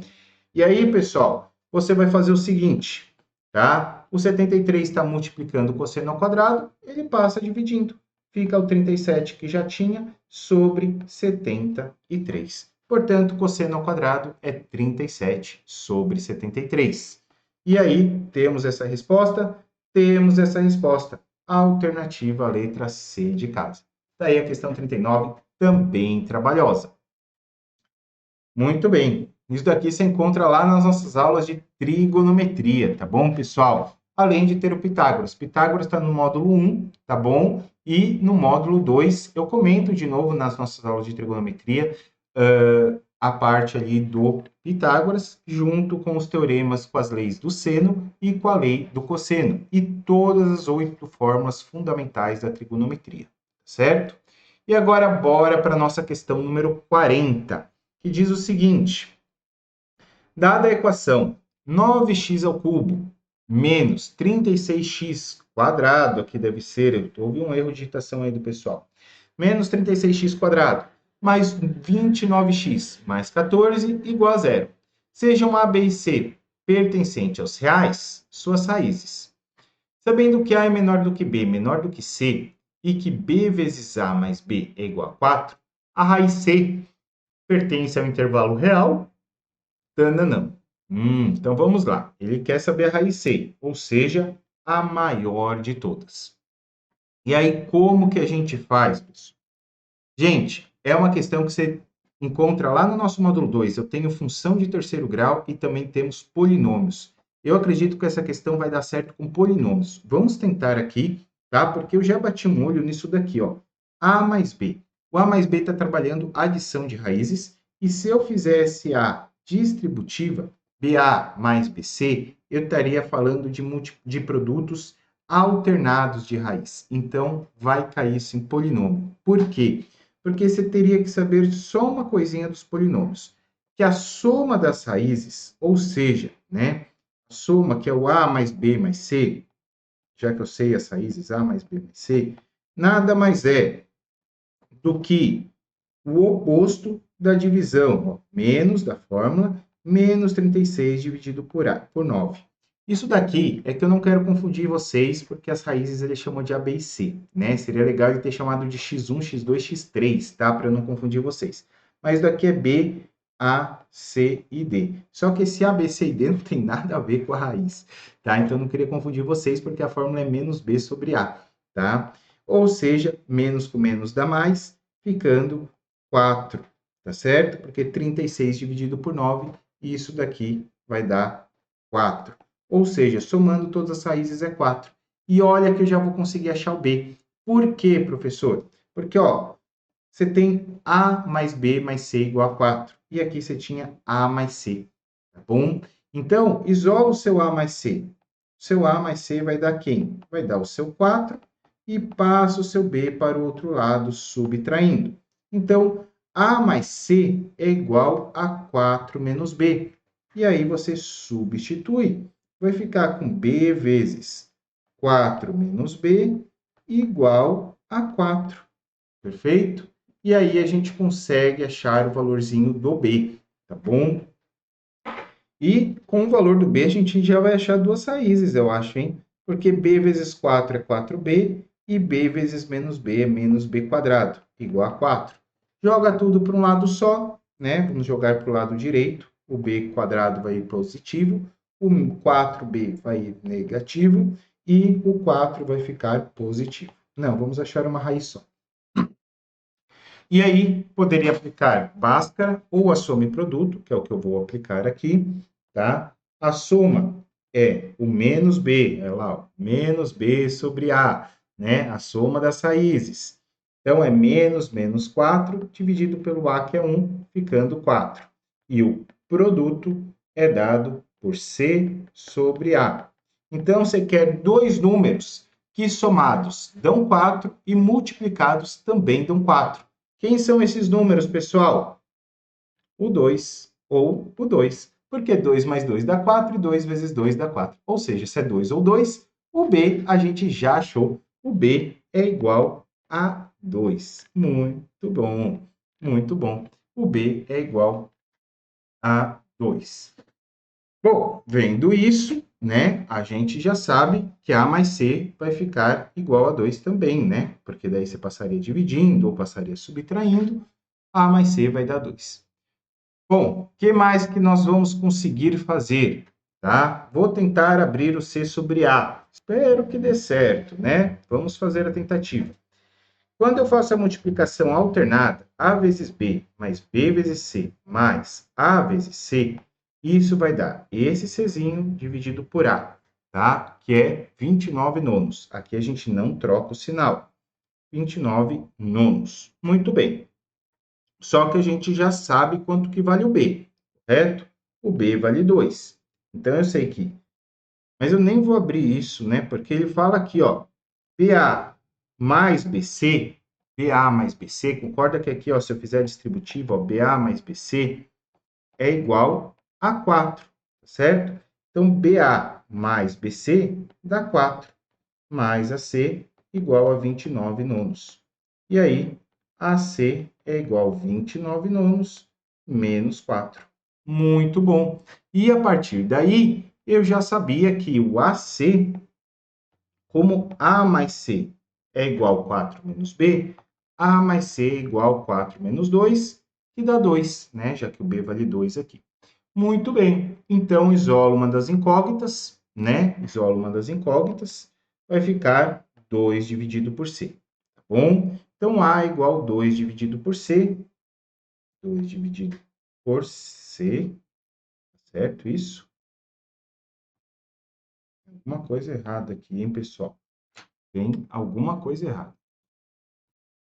E aí, pessoal, você vai fazer o seguinte, tá? O 73 está multiplicando o cosseno ao quadrado, ele passa dividindo. Fica o 37 que já tinha sobre 73. Portanto, cosseno ao quadrado é 37 sobre 73. E aí, temos essa resposta? Temos essa resposta. Alternativa à letra C de casa. Daí a questão 39, também trabalhosa. Muito bem. Isso daqui você encontra lá nas nossas aulas de trigonometria, tá bom, pessoal? Além de ter o Pitágoras. Pitágoras está no módulo 1, tá bom? E no módulo 2, eu comento de novo nas nossas aulas de trigonometria a parte ali do Pitágoras, junto com os teoremas com as leis do seno e com a lei do cosseno, e todas as 8 fórmulas fundamentais da trigonometria, certo? E agora, bora para a nossa questão número 40, que diz o seguinte: dada a equação 9x ao cubo menos 36x quadrado, aqui deve ser, houve um erro de digitação aí do pessoal, menos 36x quadrado, mais 29x, mais 14, igual a zero. Sejam A, B e C pertencentes aos reais, suas raízes. Sabendo que A é menor do que B, menor do que C, e que B vezes A mais B é igual a 4, a raiz C pertence ao intervalo real. Tananã. Então vamos lá. Ele quer saber a raiz C, ou seja, a maior de todas. E aí, como que a gente faz, pessoal? Gente, é uma questão que você encontra lá no nosso módulo 2. Eu tenho função de terceiro grau e também temos polinômios. Eu acredito que essa questão vai dar certo com polinômios. Vamos tentar aqui, tá? Porque eu já bati um olho nisso daqui, ó. A mais B. O A mais B está trabalhando adição de raízes. E se eu fizesse a distributiva, BA mais BC, eu estaria falando de produtos alternados de raiz. Então, vai cair isso em polinômio. Por quê? Porque você teria que saber só uma coisinha dos polinômios, que a soma das raízes, ou seja, né, a soma que é o A mais B mais C, já que eu sei as raízes A mais B mais C, nada mais é do que o oposto da divisão, ó, menos da fórmula, menos 36 dividido por 9. Isso daqui é que eu não quero confundir vocês, porque as raízes ele chamou de A, B e C, né? Seria legal ele ter chamado de x1, x2, x3, tá? Para eu não confundir vocês. Mas isso daqui é B, A, C e D. Só que esse A, B, C e D não tem nada a ver com a raiz, tá? Então eu não queria confundir vocês, porque a fórmula é menos B sobre A, tá? Ou seja, menos com menos dá mais, ficando 4, tá certo? Porque 36 dividido por 9, isso daqui vai dar 4. Ou seja, somando todas as raízes é 4. E olha que eu já vou conseguir achar o B. Por quê, professor? Porque, ó, você tem A mais B mais C igual a 4. E aqui você tinha A mais C, tá bom? Então, isola o seu A mais C. O seu A mais C vai dar quem? Vai dar o seu 4 e passa o seu B para o outro lado, subtraindo. Então, A mais C é igual a 4 menos B. E aí você substitui. Vai ficar com B vezes 4 menos B igual a 4. Perfeito? E aí a gente consegue achar o valorzinho do B, tá bom? E com o valor do B a gente já vai achar duas raízes, eu acho, hein? Porque B vezes 4 é 4B e B vezes menos B é menos B quadrado, igual a 4. Joga tudo para um lado só, né? Vamos jogar para o lado direito. O B quadrado vai ir positivo, o 4B vai ir negativo e o 4 vai ficar positivo. Não, vamos achar uma raiz só. E aí, poderia aplicar Bhaskara ou a soma e produto, que é o que eu vou aplicar aqui, tá? A soma é o menos B, é lá, ó, menos B sobre A, né? A soma das raízes. Então, é menos 4 dividido pelo A, que é 1, ficando 4. E o produto é dado por C sobre A. Então, você quer dois números que somados dão 4 e multiplicados também dão 4. Quem são esses números, pessoal? O 2 ou o 2. Porque 2 mais 2 dá 4 e 2 vezes 2 dá 4. Ou seja, se é 2 ou 2, o B a gente já achou. O B é igual a 2. Muito bom. Muito bom. O B é igual a 2. Bom, vendo isso, né, a gente já sabe que A mais C vai ficar igual a 2 também, né? Porque daí você passaria dividindo ou passaria subtraindo, A mais C vai dar 2. Bom, o que mais que nós vamos conseguir fazer? Tá? Vou tentar abrir o C sobre A. Espero que dê certo, né? Vamos fazer a tentativa. Quando eu faço a multiplicação alternada, A vezes B mais B vezes C mais A vezes C, isso vai dar esse Czinho dividido por A, tá? Que é 29 nonos. Aqui a gente não troca o sinal. 29 nonos. Muito bem. Só que a gente já sabe quanto que vale o B, correto? O B vale 2. Então, eu sei que... Mas eu nem vou abrir isso, né? Porque ele fala aqui, ó, BA mais BC, BA mais BC, concorda que aqui, ó, se eu fizer a distributiva, ó, BA mais BC é igual a 4, certo? Então, BA mais BC dá 4, mais AC igual a 29 nonos. E aí, AC é igual a 29 nonos menos 4. Muito bom. E a partir daí, eu já sabia que o AC, como A mais C é igual a 4 menos B, A mais C é igual a 4 menos 2, que dá 2, né? Já que o B vale 2 aqui. Muito bem. Então, isola uma das incógnitas, né? Isola uma das incógnitas, vai ficar 2 dividido por C, tá bom? Então, A é igual a 2 dividido por C, 2 dividido por C, certo? Isso? Alguma coisa errada aqui, hein, pessoal? Tem alguma coisa errada.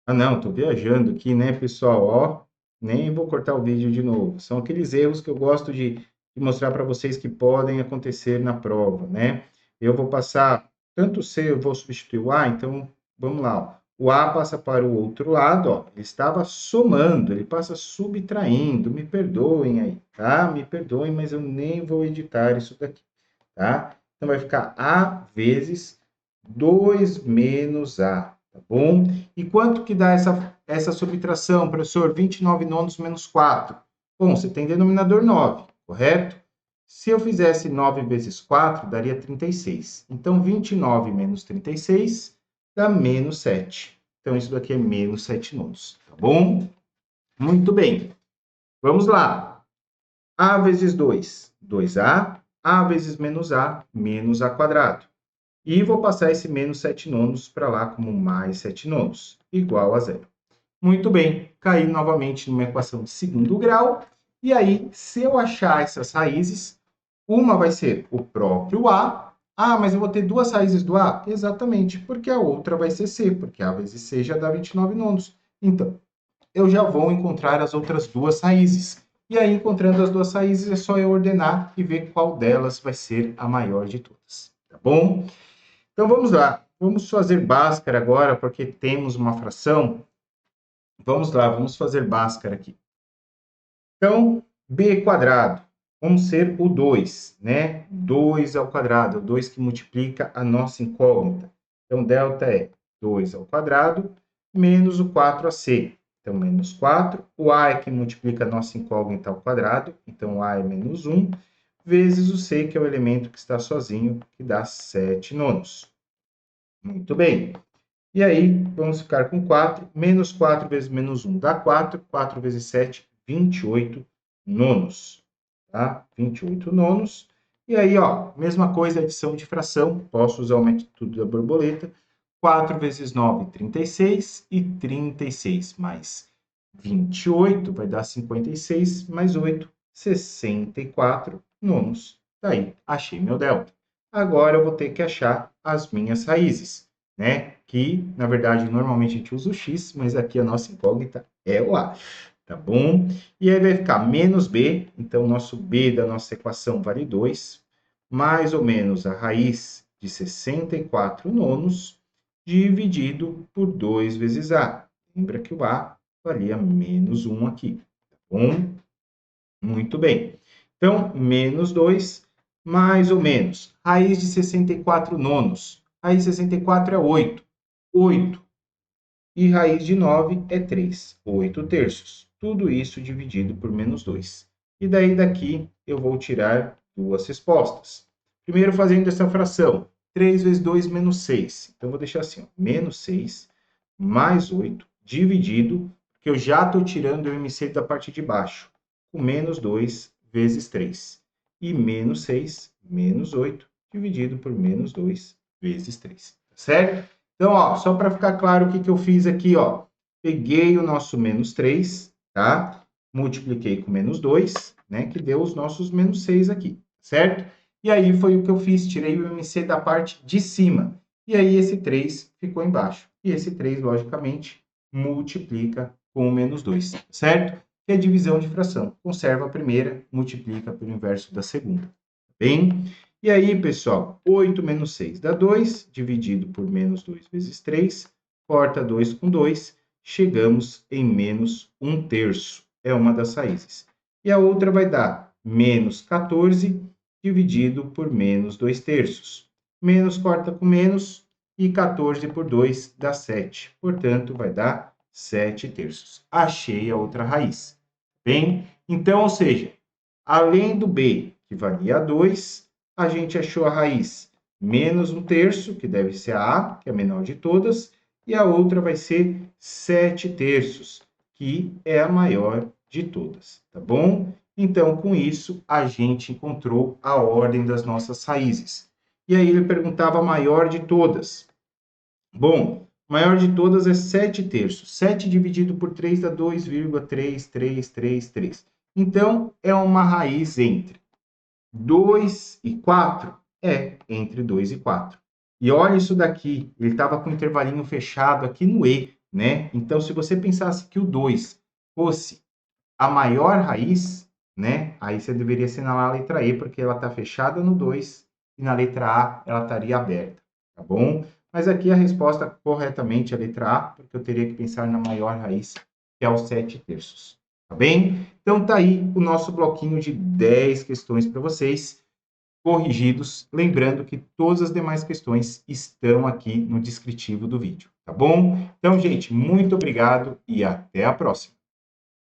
Ah, não, tô viajando aqui, né, pessoal? Ó, nem vou cortar o vídeo de novo. São aqueles erros que eu gosto de mostrar para vocês que podem acontecer na prova, né? Eu vou passar tanto o C, eu vou substituir o A, então vamos lá, ó. O A passa para o outro lado, ó. Ele estava somando, ele passa subtraindo. Me perdoem aí, tá? Me perdoem, mas eu nem vou editar isso daqui, tá? Então vai ficar A vezes 2 menos A. Tá bom? E quanto que dá essa subtração, professor? 29 nonos menos 4. Bom, você tem denominador 9, correto? Se eu fizesse 9 vezes 4, daria 36. Então, 29 menos 36 dá menos 7. Então, isso daqui é menos 7 nonos, tá bom? Muito bem. Vamos lá. A vezes 2, 2A. A vezes menos A, menos A quadrado. E vou passar esse menos 7 nonos para lá como mais 7 nonos, igual a zero. Muito bem, caí novamente numa equação de segundo grau. E aí, se eu achar essas raízes, uma vai ser o próprio A. Ah, mas eu vou ter duas raízes do A? Exatamente, porque a outra vai ser C, porque A vezes C já dá 29 nonos. Então, eu já vou encontrar as outras duas raízes. E aí, encontrando as duas raízes, é só eu ordenar e ver qual delas vai ser a maior de todas. Tá bom? Então, vamos lá. Vamos fazer Bhaskara agora, porque temos uma fração. Vamos lá, vamos fazer Bhaskara aqui. Então, b quadrado, vamos ser o 2, né? 2 ao quadrado, é o 2 que multiplica a nossa incógnita. Então, delta é 2 ao quadrado menos o 4ac. Então, menos 4. O a é que multiplica a nossa incógnita ao quadrado, então a é menos 1, vezes o c, que é o elemento que está sozinho, que dá 7 nonos. Muito bem. E aí, vamos ficar com 4. Menos 4 vezes menos 1 dá 4. 4 vezes 7, 28 nonos. Tá? 28 nonos. E aí, ó, mesma coisa, adição de fração. Posso usar o método da borboleta. 4 vezes 9, 36. E 36 mais 28 vai dar 56. Mais 8, 64 nonos. Daí, achei meu delta. Agora eu vou ter que achar as minhas raízes, né? Que, na verdade, normalmente a gente usa o x, mas aqui a nossa incógnita é o a, tá bom? E aí vai ficar menos b, então o nosso b da nossa equação vale 2, mais ou menos a raiz de 64 nonos, dividido por 2 vezes a. Lembra que o a valia menos 1 aqui, tá bom? Muito bem. Então, menos 2, mais ou menos. Raiz de 64 nonos. Raiz de 64 é 8. 8. E raiz de 9 é 3. 8 terços. Tudo isso dividido por menos 2. E daí daqui eu vou tirar duas respostas. Primeiro fazendo essa fração. 3 vezes 2 menos 6. Então, eu vou deixar assim, ó, menos 6 mais 8 dividido, porque eu já estou tirando o MC da parte de baixo, com menos 2 vezes 3. E menos 6 menos 8 dividido por menos 2 vezes 3. Certo? Então, ó, só para ficar claro o que eu fiz aqui, ó. Peguei o nosso menos 3, tá? Multipliquei com menos 2, né? Que deu os nossos menos 6 aqui, certo? E aí foi o que eu fiz, tirei o MC da parte de cima. E aí esse 3 ficou embaixo. E esse 3, logicamente, multiplica com o menos 2, certo? Que é divisão de fração. Conserva a primeira, multiplica pelo inverso da segunda. Bem? E aí, pessoal, 8 menos 6 dá 2, dividido por menos 2 vezes 3, corta 2 com 2, chegamos em menos 1 terço. É uma das raízes. E a outra vai dar menos 14, dividido por menos 2 terços. Menos corta com menos, e 14 por 2 dá 7. Portanto, vai dar 7 terços. Achei a outra raiz. Bem? Então, ou seja, além do b, que valia 2, a gente achou a raiz menos 1 terço, que deve ser a A, que é a menor de todas, e a outra vai ser 7 terços, que é a maior de todas, tá bom? Então, com isso, a gente encontrou a ordem das nossas raízes. E aí ele perguntava a maior de todas. Bom, maior de todas é 7 terços. 7 dividido por 3 dá 2,3333. Então, é uma raiz entre 2 e 4? É, entre 2 e 4. E olha isso daqui, ele estava com o intervalinho fechado aqui no E, né? Então, se você pensasse que o 2 fosse a maior raiz, né? Aí você deveria assinalar a letra E, porque ela está fechada no 2 e na letra A ela estaria aberta, tá bom? Mas aqui a resposta corretamente é a letra A, porque eu teria que pensar na maior raiz, que é os 7 terços, tá bem? Então tá aí o nosso bloquinho de 10 questões para vocês, corrigidos, lembrando que todas as demais questões estão aqui no descritivo do vídeo, tá bom? Então, gente, muito obrigado e até a próxima.